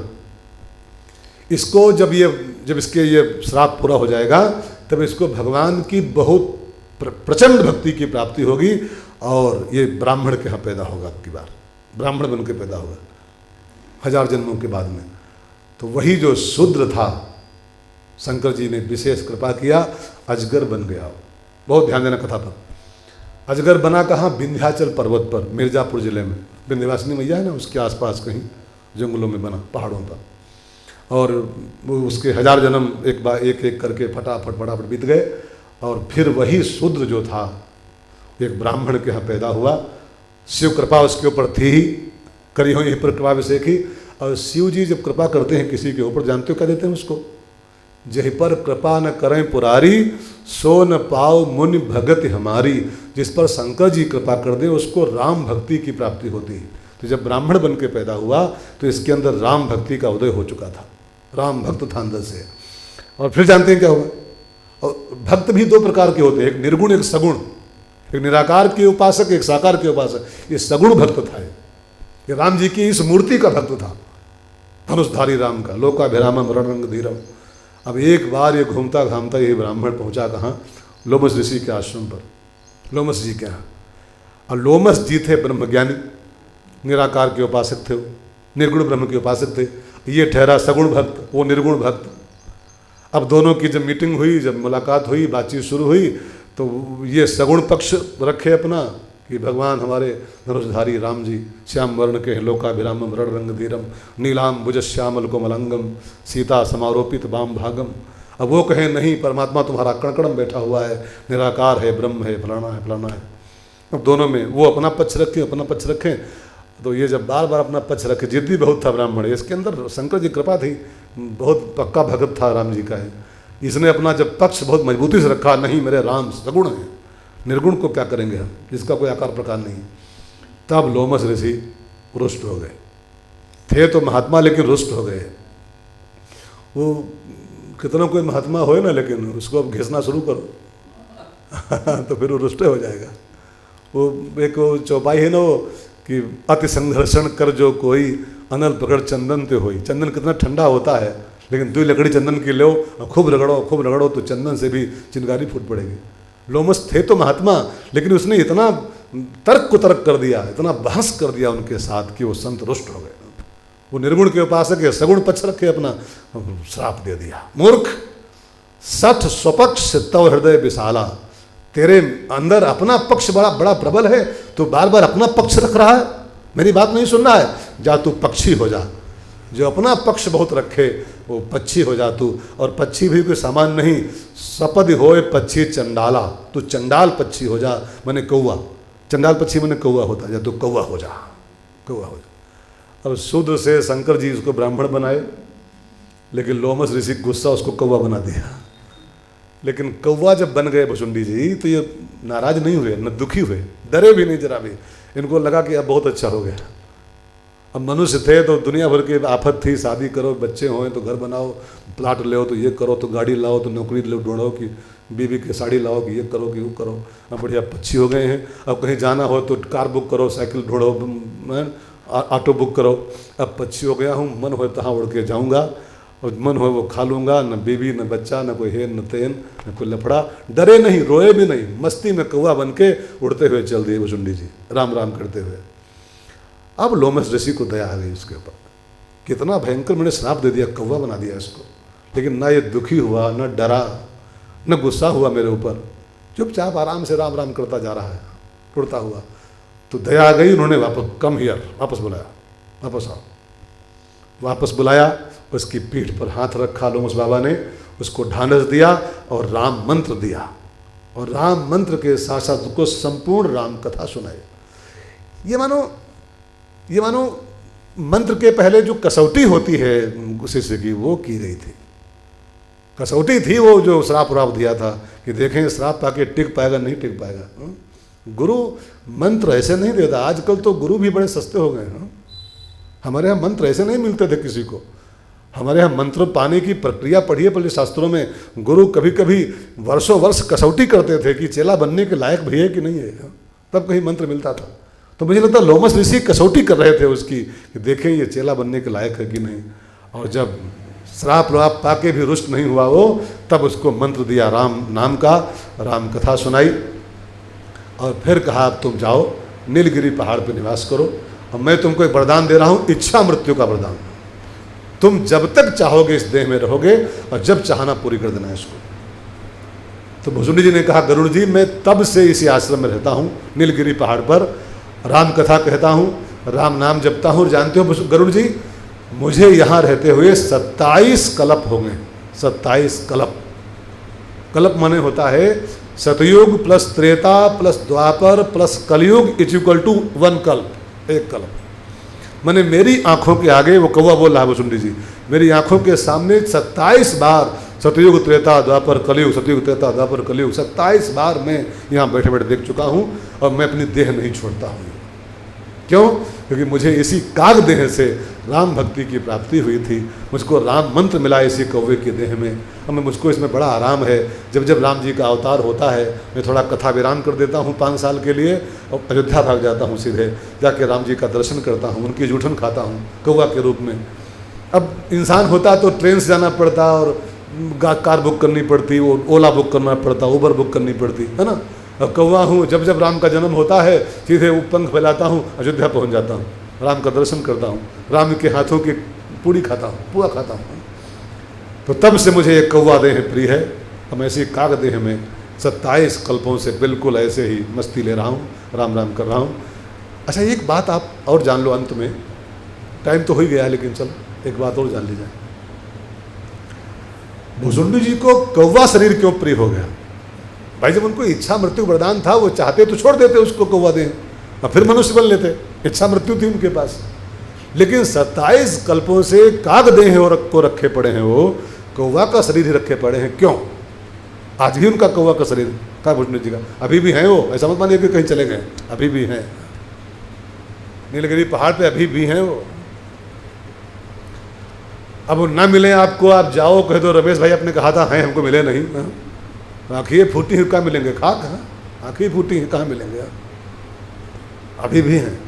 इसको जब इसके ये श्राप पूरा हो जाएगा, तब इसको भगवान की बहुत प्रचंड भक्ति की प्राप्ति होगी, और ये ब्राह्मण के यहाँ पैदा होगा, अब की बार ब्राह्मण बन के पैदा होगा 1000 जन्मों के बाद में। तो वही जो शूद्र था, शंकर जी ने विशेष कृपा किया, अजगर बन गया। बहुत ध्यान देना कथा पर। अजगर बना कहाँ? विंध्याचल पर्वत पर, मिर्जापुर जिले में विंध्यवासिनी मैया है ना, उसके आसपास कहीं जंगलों में बना, पहाड़ों पर। और वो उसके 1000 जन्म एक बार एक एक करके फटाफट फटाफट बीत गए, और फिर वही शूद्र जो था एक ब्राह्मण के यहाँ पैदा हुआ। शिव कृपा उसके ऊपर थी ही, करी हो यही पर कृपा विशेखी। और शिव जी जब कृपा करते हैं किसी के ऊपर, जानते हो क्या देते हैं उसको? जही पर कृपा न करें पुरारी, सो न पाओ मुनि भगत हमारी। जिस पर शंकर जी कृपा कर दें उसको राम भक्ति की प्राप्ति होती है। तो जब ब्राह्मण बन के पैदा हुआ तो इसके अंदर राम भक्ति का उदय हो चुका था, राम भक्त था अंदर से। और फिर जानते हैं क्या हुआ? और भक्त भी दो प्रकार के होते हैं, एक निर्गुण एक सगुण, एक निराकार के उपासक एक साकार के उपासक। ये सगुण भक्त था, ये राम जी की इस मूर्ति का भक्त था, धनुषधारी राम का। लोकाभिरामम रणरंग धीरम। अब एक बार ये घूमता घामता ये ब्राह्मण पहुंचा कहाँ? लोमस ऋषि के आश्रम पर, लोमस जी के यहाँ। और लोमस जी थे ब्रह्मज्ञानी, निराकार के उपासक थे, वो निर्गुण ब्रह्म के उपासक थे। ये ठहरा सगुण भक्त, वो निर्गुण भक्त। अब दोनों की जब मीटिंग हुई, जब मुलाकात हुई, बातचीत शुरू हुई, तो ये सगुण पक्ष रखे अपना कि भगवान हमारे धनुषधारी राम जी श्याम वर्ण के हैं, लोकाभिरामम रणरंग धीरम, नीलाम भुज श्यामल कोमलंगम, सीता समारोपित वाम भागम। अब वो कहें नहीं, परमात्मा तुम्हारा कणकणम बैठा हुआ है, निराकार है, ब्रह्म है, फलाना है फलाना है। अब दोनों में वो अपना पक्ष रखें, अपना पक्ष रखें। तो ये जब बार बार अपना पक्ष रखे, जिद्दी बहुत था ब्राह्मण, इसके अंदर शंकर जी कृपा थी, बहुत पक्का भगत था राम जी का है। इसने अपना जब पक्ष बहुत मजबूती से रखा, नहीं मेरे राम सगुण हैं, निर्गुण को क्या करेंगे हम, जिसका कोई आकार प्रकार नहीं। तब लोमस ऋषि रुष्ट हो गए। थे तो महात्मा लेकिन रुष्ट हो गए। वो कितना कोई महात्मा होए ना, लेकिन उसको अब घिसना शुरू करो तो फिर वो रुष्ट हो जाएगा। वो एक वो चौपाई है ना वो कि अति संघर्षण कर जो कोई, अनल पकड़ चंदन ते होई। चंदन कितना ठंडा होता है, लेकिन 2 लकड़ी चंदन की लो, खूब रगड़ो तो चंदन से भी चिंगारी फूट पड़ेगी। लोमस थे तो महात्मा, लेकिन उसने इतना तर्क कुतर्क कर दिया, इतना बहस कर दिया उनके साथ कि वो संत रुष्ट हो गए। वो निर्गुण के उपासक है, सगुण पक्ष रखे अपना, श्राप दे दिया। मूर्ख, सठ स्वपक्ष तव हृदय विशाला। तेरे अंदर अपना पक्ष बड़ा बड़ा प्रबल है, तो बार बार अपना पक्ष रख रहा है, मेरी बात नहीं सुन रहा है। जा तू पक्षी हो जा। जो अपना पक्ष बहुत रखे वो पक्षी हो जा तू। और पक्षी भी कोई सामान नहीं, सपद होए पक्षी चंडाला। तू चंडाल पक्षी हो जा, मैंने कौआ। चंडाल पक्षी मैंने कौआ होता जा, तू कौआ हो जा, कौआ हो जा। अब शूद्र से शंकर जी उसको ब्राह्मण बनाए, लेकिन लोमस ऋषि गुस्सा उसको कौआ बना दिया। लेकिन कौवा जब बन गए भुसुंडी जी, तो ये नाराज नहीं हुए, न दुखी हुए, डरे भी नहीं जरा भी। इनको लगा कि अब बहुत अच्छा हो गया। अब मनुष्य थे तो दुनिया भर की आफत थी, शादी करो, बच्चे हों तो घर बनाओ, प्लाट ले तो ये करो, तो गाड़ी लाओ, तो नौकरी लो ढूंढो, कि बीवी की साड़ी लाओ, कि ये करो कि वो करो। अब बढ़िया पक्षी हो गए हैं। अब कहीं जाना हो तो कार बुक करो, साइकिल ढूंढो, ऑटो बुक करो। अब पक्षी हो गया हूँ, मन हो तहाँ उड़ के जाऊँगा, और मन हो वो खा लूँगा, न बीवी न बच्चा, न कोई हेन न तेन, न कोई लफड़ा। डरे नहीं, रोए भी नहीं, मस्ती में कौवा बन के उड़ते हुए चल दिए भुसुंडी जी, राम राम करते हुए। अब लोमस ऋषि को दया आ गई उसके ऊपर, कितना भयंकर मैंने श्राप दे दिया, कौवा बना दिया इसको। लेकिन ना ये दुखी हुआ, न डरा, न गुस्सा हुआ मेरे ऊपर, चुपचाप आराम से राम राम करता जा रहा है, उड़ता हुआ। तो दया आ गई, उन्होंने वापस कम हियर, वापस बुलाया, वापस आओ। वापस बुलाया, उसकी पीठ पर हाथ रखा लोमस बाबा ने, उसको ढांढस दिया और राम मंत्र दिया। और राम मंत्र के साथ साथ उसको संपूर्ण राम कथा सुनाई। ये मानो मंत्र के पहले जो कसौटी होती है शिष्य की, वो की गई थी। कसौटी थी वो जो श्राप व्राप दिया था कि देखें श्राप पाके टिक पाएगा नहीं टिक पाएगा। गुरु मंत्र ऐसे नहीं देता। आजकल तो गुरु भी बड़े सस्ते हो गए हैं। हमारे यहाँ मंत्र ऐसे नहीं मिलते थे किसी को। हमारे यहाँ मंत्र पाने की प्रक्रिया पढ़िए पहले शास्त्रों में। गुरु कभी कभी वर्षों वर्ष कसौटी करते थे कि चेला बनने के लायक भी है कि नहीं है, तब कहीं मंत्र मिलता था। तो मुझे लगता है लोमस ऋषि कसौटी कर रहे थे उसकी कि देखें ये चेला बनने के लायक है कि नहीं। और जब श्राप व्राप पाके भी रुष्ट नहीं हुआ वो, तब उसको मंत्र दिया राम नाम का, राम कथा सुनाई और फिर कहा अब तुम जाओ नीलगिरी पहाड़ पर निवास करो और मैं तुमको एक वरदान दे रहा हूँ, इच्छा मृत्यु का वरदान। तुम जब तक चाहोगे इस देह में रहोगे और जब चाहना पूरी कर देना इसको। तो भुसुंडी जी ने कहा गरुड़ जी मैं तब से इसी आश्रम में रहता हूँ, नीलगिरी पहाड़ पर राम कथा कहता हूँ, राम नाम जपता हूँ। जानते हो गरुड़ जी, मुझे यहाँ रहते हुए 27 कल्प हो गए। 27 कल्प। कल्प माने होता है सतयुग प्लस त्रेता प्लस द्वापर प्लस कलयुग इज इक्वल टू 1 कल्प, 1 कल्प। मैंने मेरी आंखों के आगे, वो कौवा बोल रहा है भुसुंडी जी, मेरी आंखों के सामने 27 बार सतयुग त्रेता द्वापर कलयुग, सतयुग त्रेता द्वापर कलयुग 27 बार मैं यहाँ बैठे बैठे देख चुका हूँ और मैं अपनी देह नहीं छोड़ता हूँ। क्यों? क्योंकि मुझे इसी काग देह से राम भक्ति की प्राप्ति हुई थी, मुझको राम मंत्र मिला इसी कौवे के देह में। अब मुझको इसमें बड़ा आराम है। जब जब राम जी का अवतार होता है मैं थोड़ा कथा विराम कर देता हूँ 5 साल के लिए और अयोध्या भाग जाता हूँ, सीधे जाके राम जी का दर्शन करता हूँ, उनकी जूठन खाता हूँ कौवा के रूप में। अब इंसान होता तो ट्रेन से जाना पड़ता और कार बुक करनी पड़ती, वो ओला बुक करना पड़ता, उबर बुक करनी पड़ती, है ना। अब कौवा हूँ, जब जब राम का जन्म होता है सीधे वो पंख फैलाता हूँ, अयोध्या पहुँच जाता हूँ, राम का दर्शन करता हूँ, राम के हाथों की पूड़ी खाता हूँ, पुआ खाता हूँ। तो तब से मुझे एक कौवा देह प्रिय है। हम ऐसी काग देह में 27 कल्पों से बिल्कुल ऐसे ही मस्ती ले रहा हूँ, राम राम कर रहा हूँ। अच्छा, एक बात आप और जान लो अंत में, टाइम तो हो ही गया है लेकिन चलो एक बात और जान ली जाए। भुसुंडी जी को कौवा शरीर क्यों प्रिय हो गया? भाई जब उनको इच्छा मृत्यु वरदान था, वो चाहते तो छोड़ देते उसको कौवा देह और फिर मनुष्य बन लेते, इच्छा मृत्यु थी उनके पास। लेकिन 27 कल्पों से काग देह को रखे पड़े हैं, वो कौवा का शरीर ही रखे पड़े हैं। क्यों? आज भी उनका कौवा का शरीर था भुसुंडी जी का, अभी भी हैं वो, ऐसा मत मानिए कि कहीं चले गए, अभी भी हैं, नीलगिरी पहाड़ पे अभी भी हैं वो। अब वो ना मिले आपको, आप जाओ कह दो रमेश भाई आपने कहा था, हैं हमको मिले नहीं, आँखें फूटी हैं, कहाँ मिलेंगे? खाक है, आँखें फूटी हैं, कहाँ मिलेंगे? अभी भी हैं।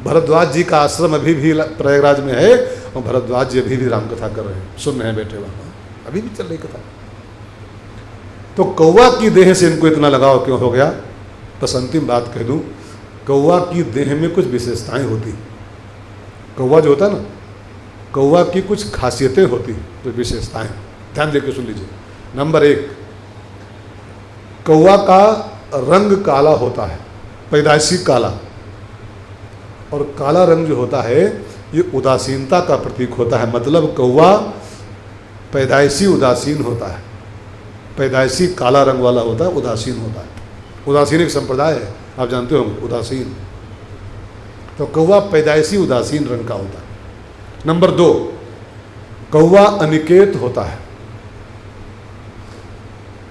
भरद्वाज जी का आश्रम अभी भी प्रयागराज में है और भरद्वाज जी अभी भी राम कथा कर रहे हैं, सुन रहे हैं बैठे वहाँ, अभी भी चल रही कथा। तो कौवा की देह से इनको इतना लगाव क्यों हो गया? बस अंतिम बात कह दूं, कौवा की देह में कुछ विशेषताएं होती। कौवा जो होता है ना, कौवा की कुछ खासियतें होती, कुछ विशेषताएं, ध्यान देकर सुन लीजिए। नंबर 1, कौवा का रंग काला होता है, पैदाइशी काला। और काला रंग जो होता है ये उदासीनता का प्रतीक होता है। मतलब कौवा पैदाइशी उदासीन होता है, पैदाइशी काला रंग वाला होता है, उदासीन होता है। उदासीन एक संप्रदाय है, आप जानते होंगे, उदासीन। तो कौवा पैदाइशी उदासीन रंग का होता है। नंबर 2, कौवा अनिकेत होता है।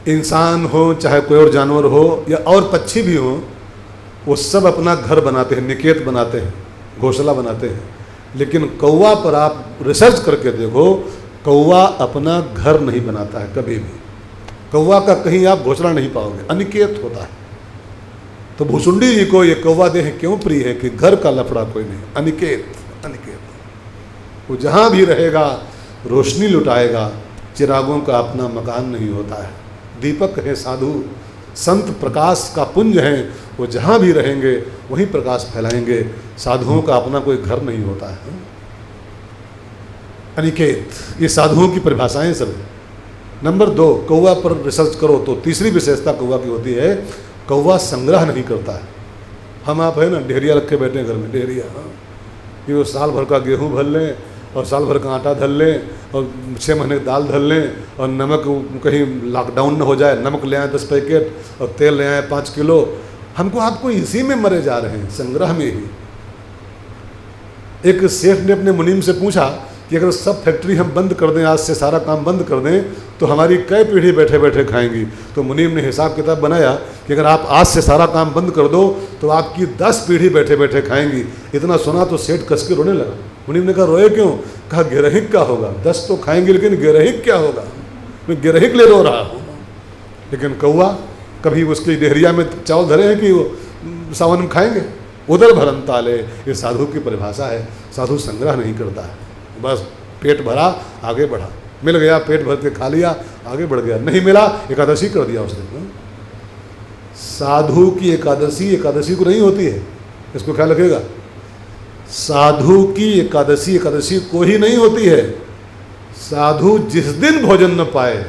इंसान हो चाहे कोई और जानवर हो या और पक्षी भी हो, वो सब अपना घर बनाते हैं, निकेत बनाते हैं, घोंसला बनाते हैं। लेकिन कौवा पर आप रिसर्च करके देखो, कौवा अपना घर नहीं बनाता है कभी भी। कौवा का कहीं आप घोंसला नहीं पाओगे, अनिकेत होता है। तो भुसुंडी जी को ये कौवा देह क्यों प्रिय है कि घर का लफड़ा कोई नहीं, अनिकेत, अनिकेत। वो जहाँ भी रहेगा रोशनी लुटाएगा, चिरागों का अपना मकान नहीं होता है। दीपक है साधु, संत प्रकाश का पुंज हैं, वो जहाँ भी रहेंगे वहीं प्रकाश फैलाएंगे। साधुओं का अपना कोई घर नहीं होता है। अनिकेत, ये साधुओं की परिभाषाएं सब हैं। नंबर 2, कौवा पर रिसर्च करो तो तीसरी विशेषता कौवा की होती है, कौवा संग्रह नहीं करता है। हम आप है ना, ढेरिया रखे बैठे हैं घर में, ढेरिया, कि वो साल भर का गेहूँ भर लें और साल भर का आटा धर लें और 6 महीने की दाल धर लें और नमक कहीं लॉकडाउन न हो जाए, नमक ले आए 10 पैकेट और तेल ले आए 5 किलो। हमको आपको इसी में मरे जा रहे हैं, संग्रह में ही। एक सेठ ने अपने मुनीम से पूछा कि अगर सब फैक्ट्री हम बंद कर दें, आज से सारा काम बंद कर दें, तो हमारी कई पीढ़ी बैठे बैठे खाएंगी। तो मुनीम ने हिसाब किताब बनाया कि अगर आप आज से सारा काम बंद कर दो तो आपकी 10 पीढ़ी बैठे बैठे खाएंगी। इतना सुना तो सेठ कस के रोने लगा। मुनीम ने कहा रोए क्यों? कहा गिरहिक क्या होगा, 10 तो खाएंगे लेकिन गिरहिक क्या होगा, मैं गिरहिक ले रो रहा हूँ। लेकिन कौवा कभी उसकी डेहरिया में चावल धरे हैं कि वो सावन में खाएंगे? उधर भरन ताले, ये साधु की परिभाषा है। साधु संग्रह नहीं करता है, बस पेट भरा आगे बढ़ा, मिल गया पेट भर के खा लिया आगे बढ़ गया, नहीं मिला एकादशी कर दिया उस दिन। साधु की एकादशी एकादशी को नहीं होती है, इसको ख्याल रखिएगा। साधु की एकादशी एकादशी को ही नहीं होती है। साधु जिस दिन भोजन न पाए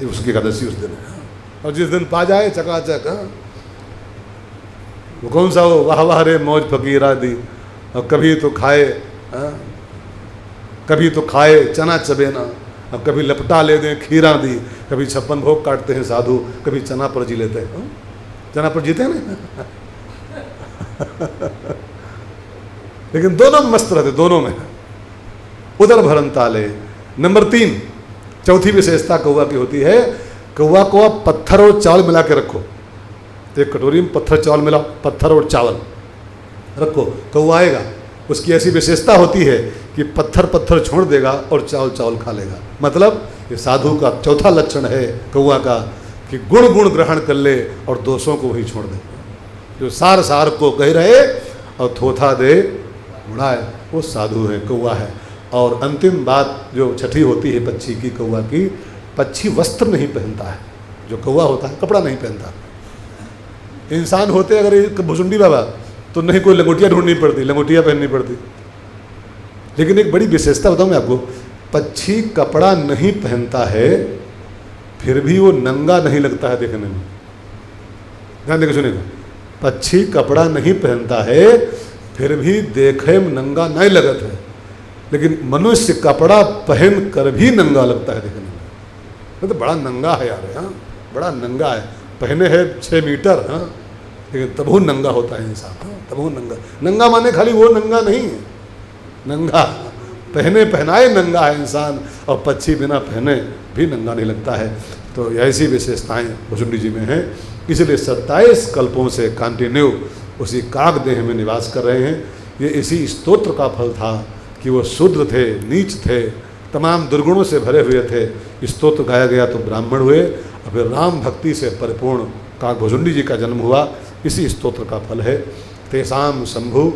उसकी एकादशी उस दिन है, और जिस दिन पा जाए चकाचक। वो कौन सा हो, वाह वाह रे मौज फकीरा दी, और कभी तो खाए कभी तो खाए चना चबेना, और कभी लपटा ले दें खीरा दी, कभी 56 भोग काटते हैं साधु, कभी चना पर जी लेते हैं। चना पर जीते हैं ना लेकिन दोनों मस्त रहते, दोनों में उदर भरन ताले। नंबर 3, चौथी विशेषता कौवा की होती है, कौवा को आप पत्थर और चावल मिला के रखो, एक कटोरी में पत्थर चावल मिलाओ, पत्थर और चावल रखो, कौवा आएगा। उसकी ऐसी विशेषता होती है कि पत्थर पत्थर छोड़ देगा और चावल चावल खा लेगा। मतलब ये साधु का चौथा लक्षण है कौवा का, कि गुण गुण ग्रहण कर ले और दोषों को वही छोड़ दे। जो सार सार को कह रहे और थोथा दे उड़ाए, वो साधु है, कौवा है। और अंतिम बात जो छठी होती है पक्षी की, कौवा की, पक्षी वस्त्र नहीं पहनता है। जो कौवा होता है कपड़ा नहीं पहनता। इंसान होते अगर एक भुसुंडी बाबा तो नहीं कोई लंगोटिया ढूंढनी पड़ती, लंगोटिया पहननी पड़ती। लेकिन एक बड़ी विशेषता बताऊं मैं आपको, पक्षी कपड़ा नहीं पहनता है फिर भी वो नंगा नहीं लगता है देखने में। ध्यान देकर सुनिएगा, पक्षी कपड़ा नहीं पहनता है फिर भी देखे में नंगा नहीं लगता है, लेकिन मनुष्य कपड़ा पहन कर भी नंगा लगता है देखने में। तो बड़ा नंगा है यार, हाँ बड़ा नंगा है, पहने है 6 मीटर, हाँ लेकिन तब वो नंगा होता है इंसान। हाँ तब वो नंगा, नंगा माने खाली वो नंगा नहीं है, नंगा पहने पहनाए नंगा है इंसान, और पक्षी बिना पहने भी नंगा नहीं लगता है। तो ऐसी विशेषताएं भुसुंडी जी में हैं। इसलिए 27 कल्पों से कंटिन्यू उसी काग देह में निवास कर रहे हैं। ये इसी स्तोत्र का फल था कि वो शूद्र थे, नीच थे, तमाम दुर्गुणों से भरे हुए थे। स्तोत्र गाया गया तो ब्राह्मण हुए, और फिर राम भक्ति से परिपूर्ण काग भुसुंडी जी का जन्म हुआ। इसी स्तोत्र का फल है। तेसाम शंभु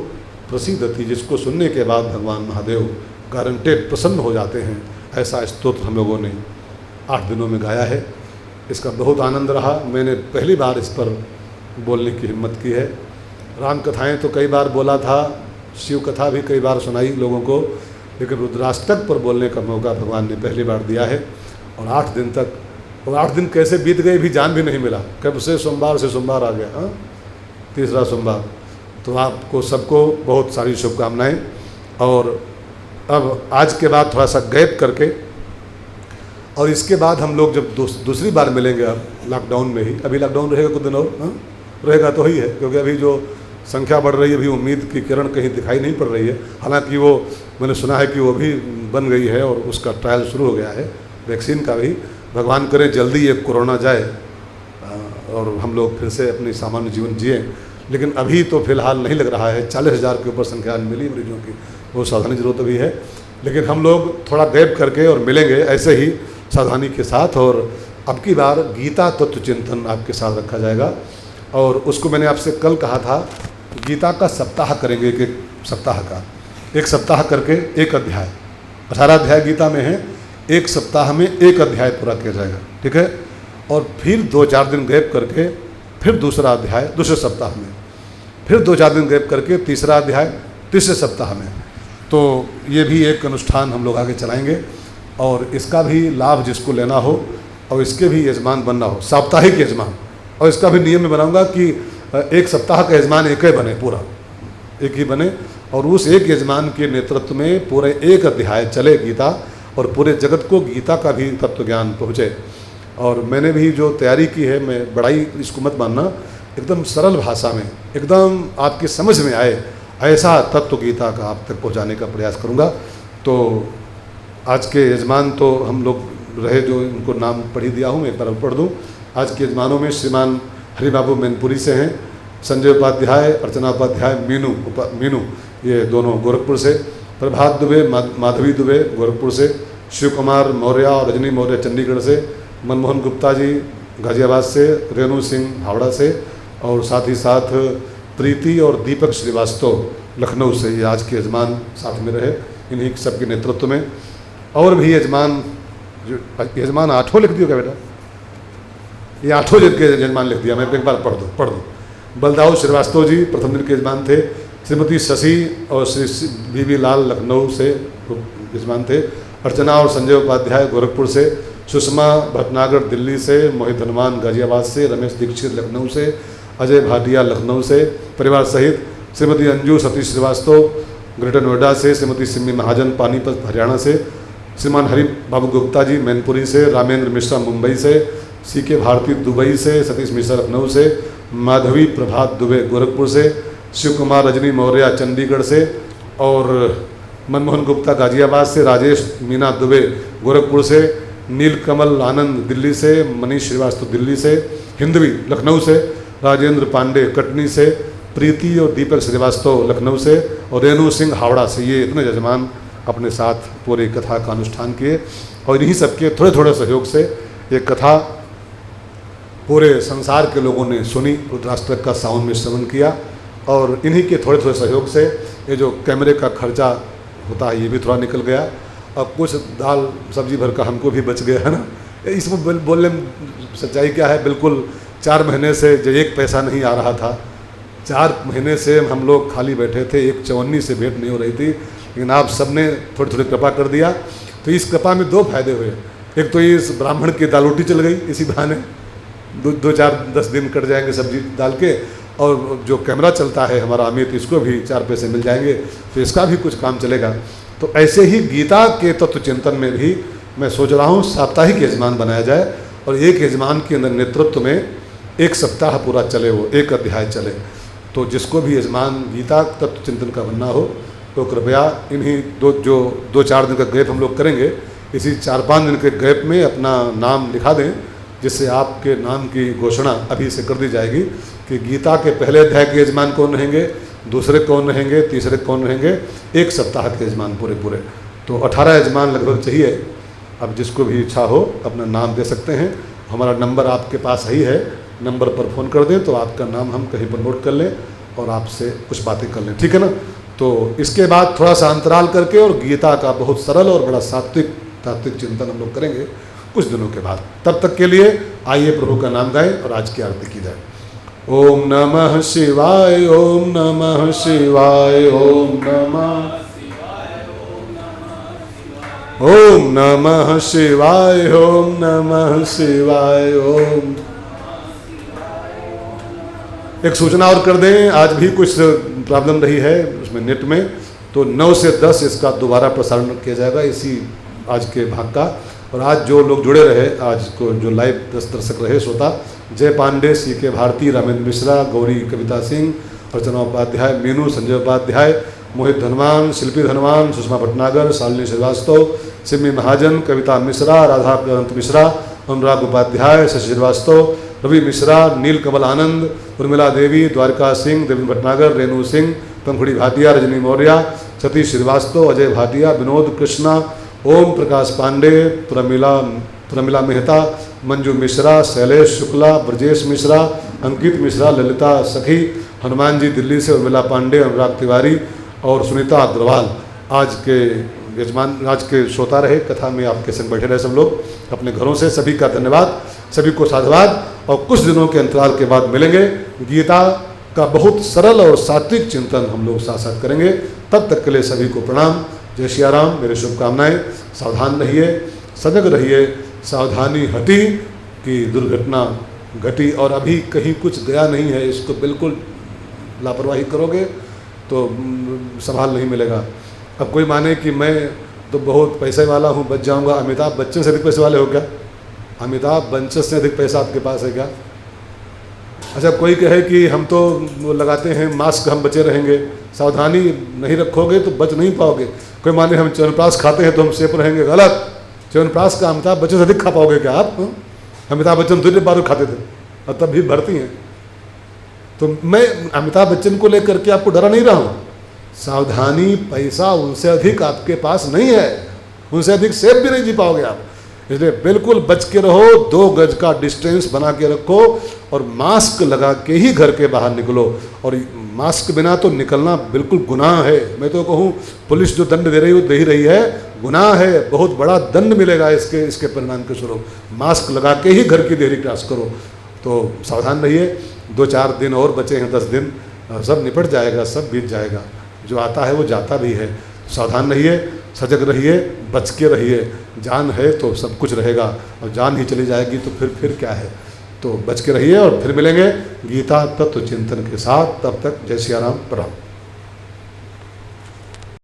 प्रसिद्धति, जिसको सुनने के बाद भगवान महादेव गारंटेड प्रसन्न हो जाते हैं। ऐसा स्तोत्र हम लोगों ने 8 दिनों में गाया है। इसका बहुत आनंद रहा। मैंने पहली बार इस पर बोलने की हिम्मत की है। राम कथाएँ तो कई बार बोला था, शिव कथा भी कई बार सुनाई लोगों को, लेकिन रुद्राष्टक पर बोलने का मौका भगवान ने पहली बार दिया है। और 8 दिन तक, और 8 दिन कैसे बीत गए भी जान भी नहीं मिला। कब से सोमवार से सोमवार आ गया, हाँ 3रा सोमवार। तो आपको सबको बहुत सारी शुभकामनाएं। और अब आज के बाद थोड़ा सा गैप करके, और इसके बाद हम लोग जब दूसरी बार मिलेंगे, अब लॉकडाउन में ही, अभी लॉकडाउन रहेगा कुछ दिन और, हाँ रहेगा तो ही है, क्योंकि अभी जो संख्या बढ़ रही है, अभी उम्मीद की किरण कहीं दिखाई नहीं पड़ रही है। हालांकि वो मैंने सुना है कि वो भी बन गई है और उसका ट्रायल शुरू हो गया है, वैक्सीन का भी। भगवान करे जल्दी ये कोरोना जाए और हम लोग फिर से अपनी सामान्य जीवन जिए। लेकिन अभी तो फिलहाल नहीं लग रहा है। 40,000 के ऊपर संख्या मिली मरीजों की, वो सावधानी जरूरत भी है। लेकिन हम लोग थोड़ा गैप करके और मिलेंगे ऐसे ही सावधानी के साथ। और अब की बार गीता तत्व चिंतन आपके साथ रखा जाएगा। और उसको मैंने आपसे कल कहा था, गीता का सप्ताह करेंगे, एक सप्ताह का, एक सप्ताह करके एक अध्याय, 18 अध्याय गीता में है, एक सप्ताह में एक अध्याय पूरा किया जाएगा, ठीक है। और फिर 2-4 दिन गैप करके फिर दूसरा अध्याय दूसरे सप्ताह में, फिर 2-4 दिन गैप करके तीसरा अध्याय तीसरे सप्ताह में। तो ये भी एक अनुष्ठान हम लोग आगे चलाएंगे। और इसका भी लाभ जिसको लेना हो और इसके भी यजमान बनना हो, साप्ताहिक यजमान, और इसका भी नियम में बनाऊंगा कि एक सप्ताह का यजमान एक ही बने, पूरा एक ही बने, और उस एक यजमान के नेतृत्व में पूरे एक अध्याय चले गीता, और पूरे जगत को गीता का भी तत्व ज्ञान पहुँचे। और मैंने भी जो तैयारी की है, मैं बड़ाई इसको मत मानना, एकदम सरल भाषा में, एकदम आपकी समझ में आए, ऐसा तत्व गीता का आप तक पहुँचाने का प्रयास करूँगा। तो आज के यजमान तो हम लोग रहे, जो इनको नाम पढ़ ही दिया हूँ, मैं एक बार पढ़ दूँ। आज के यजमानों में श्रीमान हरिबाबू मैनपुरी से हैं, संजय उपाध्याय, अर्चना उपाध्याय, मीनू ये दोनों गोरखपुर से, प्रभात दुबे, माधवी दुबे गोरखपुर से, शिव कुमार मौर्य और रजनी मौर्य चंडीगढ़ से, मनमोहन गुप्ता जी गाजियाबाद से, रेणु सिंह हावड़ा से, और साथ ही साथ प्रीति और दीपक श्रीवास्तव लखनऊ से। ये आज के यजमान साथ में रहे, इन्हीं सबके नेतृत्व में। और भी यजमान, जो यजमान 8 लिख दियो क्या बेटा, ये 8 जन के यजमान लिख दिया, मैं एक बार पढ़ दूँ। बलदाऊ श्रीवास्तव जी प्रथम दिन के यजमान थे, श्रीमती शशि और श्री बीबी लाल लखनऊ से यजमान थे, अर्चना और संजय उपाध्याय गोरखपुर से, सुषमा भटनागर दिल्ली से, मोहित हनुमान गाजियाबाद से, रमेश दीक्षित लखनऊ से, अजय भाटिया लखनऊ से परिवार सहित, श्रीमती अंजू सतीश श्रीवास्तव ग्रेटर नोएडा से, श्रीमती सिमी महाजन पानीपत हरियाणा से, श्रीमान हरि बाबू गुप्ता जी मैनपुरी से, रामेंद्र मिश्रा मुंबई से, CK भारती दुबई से, सतीश मिश्रा लखनऊ से, माधवी प्रभात दुबे गोरखपुर से, शिव कुमार रजनी मौर्य चंडीगढ़ से, और मनमोहन गुप्ता गाजियाबाद से, राजेश मीना दुबे गोरखपुर से, नीलकमल आनंद दिल्ली से, मनीष श्रीवास्तव दिल्ली से, हिंदवी लखनऊ से, राजेंद्र पांडे कटनी से, प्रीति और दीपक श्रीवास्तव लखनऊ से और रेणु सिंह हावड़ा से। ये इतने जजमान अपने साथ पूरी कथा का अनुष्ठान किए और इन्हीं सबके थोड़े थोड़े सहयोग से ये कथा पूरे संसार के लोगों ने सुनी, रुद्राष्टक का सावन में श्रवण किया और इन्हीं के थोड़े थोड़े सहयोग से ये जो कैमरे का खर्चा होता है ये भी थोड़ा निकल गया और कुछ दाल सब्जी भर का हमको भी बच गया है ना। इसमें बोलने में सच्चाई क्या है, बिल्कुल 4 महीने से जो 1 पैसा नहीं आ रहा था, 4 महीने से हम लोग खाली बैठे थे, एक चवन्नी से भेंट नहीं हो रही थी, लेकिन आप सबने थोड़ी थोड़ी कृपा कर दिया। तो इस कृपा में 2 फायदे हुए। एक तो इस ब्राह्मण की दाल रोटी चल गई, इसी बहाने 2-4-10 दिन कट जाएंगे सब्जी डाल के, और जो कैमरा चलता है हमारा अमित, इसको भी 4 पैसे मिल जाएंगे, तो इसका भी कुछ काम चलेगा। तो ऐसे ही गीता के तत्व चिंतन में भी मैं सोच रहा हूँ साप्ताहिक यजमान बनाया जाए और एक यजमान के अंदर नेतृत्व में 1 सप्ताह पूरा चले, वो 1 अध्याय चले। तो जिसको भी यजमान गीता तत्व चिंतन का बनना हो तो कृपया इन्हीं 2-4 दिन का गैप हम लोग करेंगे, इसी 4-5 दिन के गैप में अपना नाम लिखा दें, जिससे आपके नाम की घोषणा अभी से कर दी जाएगी कि गीता के पहले अध्याय के यजमान कौन रहेंगे, दूसरे कौन रहेंगे, तीसरे कौन रहेंगे, 1 सप्ताह के यजमान पूरे। तो 18 यजमान लगभग चाहिए। अब जिसको भी इच्छा हो अपना नाम दे सकते हैं, हमारा नंबर आपके पास ही है, नंबर पर फ़ोन कर दें तो आपका नाम हम कहीं पर नोट कर लें और आपसे कुछ बातें कर लें, ठीक है ना। तो इसके बाद थोड़ा सा अंतराल करके और गीता का बहुत सरल और बड़ा तात्विक चिंतन हम लोग करेंगे कुछ दिनों के बाद। तब तक के लिए आइए प्रभु का नाम गाएं और आज की आरती की जाए। ओम नमः शिवाय, ओम नमः शिवाय, ओम नमः शिवाय, ओम नमः शिवाय, ओम। एक सूचना और कर दें, आज भी कुछ प्रॉब्लम रही है उसमें नेट में, तो 9 से 10 इसका दोबारा प्रसारण किया जाएगा इसी आज के भाग का। और आज जो लोग जुड़े रहे, आज को जो लाइव दर्शक रहे श्रोता, जय पांडे, CK भारती, रामेंद्र मिश्रा, गौरी कविता सिंह, अर्चना उपाध्याय, मीनू, संजय उपाध्याय, मोहित धनवान, शिल्पी धनवान, सुषमा भटनागर, शालिनी श्रीवास्तव, सिमी महाजन, कविता मिश्रा, राधा कांत मिश्रा, अनुराग उपाध्याय, शशि श्रीवास्तव, रवि मिश्रा, नीलकमल आनंद, उर्मिला देवी, द्वारका सिंह, देवेंद्र भटनागर, रेणु सिंह, पंखुड़ी भाटिया, रजनी मौर्य, सतीश श्रीवास्तव, अजय भाटिया, विनोद कृष्णा, ओम प्रकाश पांडे, प्रमिला मेहता, मंजू मिश्रा, शैलेश शुक्ला, ब्रजेश मिश्रा, अंकित मिश्रा, ललिता सखी, हनुमान जी दिल्ली से, उर्मिला पांडे, अनुराग तिवारी और सुनीता अग्रवाल आज के यजमान, आज के श्रोता रहे। कथा में आपके संग बैठे रहे सब लोग अपने घरों से। सभी का धन्यवाद, सभी को साधुवाद, और कुछ दिनों के अंतराल के बाद मिलेंगे। गीता का बहुत सरल और सात्विक चिंतन हम लोग साथ साथ करेंगे। तब तक के लिए सभी को प्रणाम, जय श्री राम, मेरी शुभकामनाएं। सावधान रहिए, सजग रहिए, सावधानी हटी कि दुर्घटना घटी, और अभी कहीं कुछ गया नहीं है, इसको बिल्कुल लापरवाही करोगे तो संभाल नहीं मिलेगा। अब कोई माने कि मैं तो बहुत पैसे वाला हूँ, बच जाऊँगा, अमिताभ बच्चन से अधिक पैसे वाले हो क्या? अमिताभ बच्चन से अधिक पैसा आपके पास है क्या? अच्छा, कोई कहे कि हम तो वो लगाते हैं मास्क, हम बचे रहेंगे, सावधानी नहीं रखोगे तो बच नहीं पाओगे। कोई माने हम च्यवनप्राश खाते हैं तो हम सेफ रहेंगे, गलत। च्यवनप्राश का अमिताभ बच्चन से अधिक खा पाओगे क्या आप? अमिताभ बच्चन 2 बार खाते थे और तब भी भरती हैं। तो मैं अमिताभ बच्चन को लेकर के आपको डरा नहीं रहा हूँ। सावधानी, पैसा उनसे अधिक आपके पास नहीं है, उनसे अधिक सेफ भी नहीं जी पाओगे आप। इसलिए बिल्कुल बच के रहो, 2 गज का डिस्टेंस बना के रखो और मास्क लगा के ही घर के बाहर निकलो। और मास्क बिना तो निकलना बिल्कुल गुनाह है। मैं तो कहूँ पुलिस जो दंड दे ही रही है, गुनाह है, बहुत बड़ा दंड मिलेगा इसके परिणाम के स्वरूप। मास्क लगा के ही घर की देरी क्रॉस करो। तो सावधान रहिए, 2-4 दिन और बचे हैं, 10 दिन, सब निपट जाएगा, सब बीत जाएगा। जो आता है वो जाता भी है। सावधान रहिए, सजग रहिए, बच के रहिए। जान है तो सब कुछ रहेगा, और जान ही चली जाएगी तो फिर क्या है। तो बच के रहिए और फिर मिलेंगे गीता तत्व चिंतन के साथ। तब तक जय सिया राम, प्रणाम।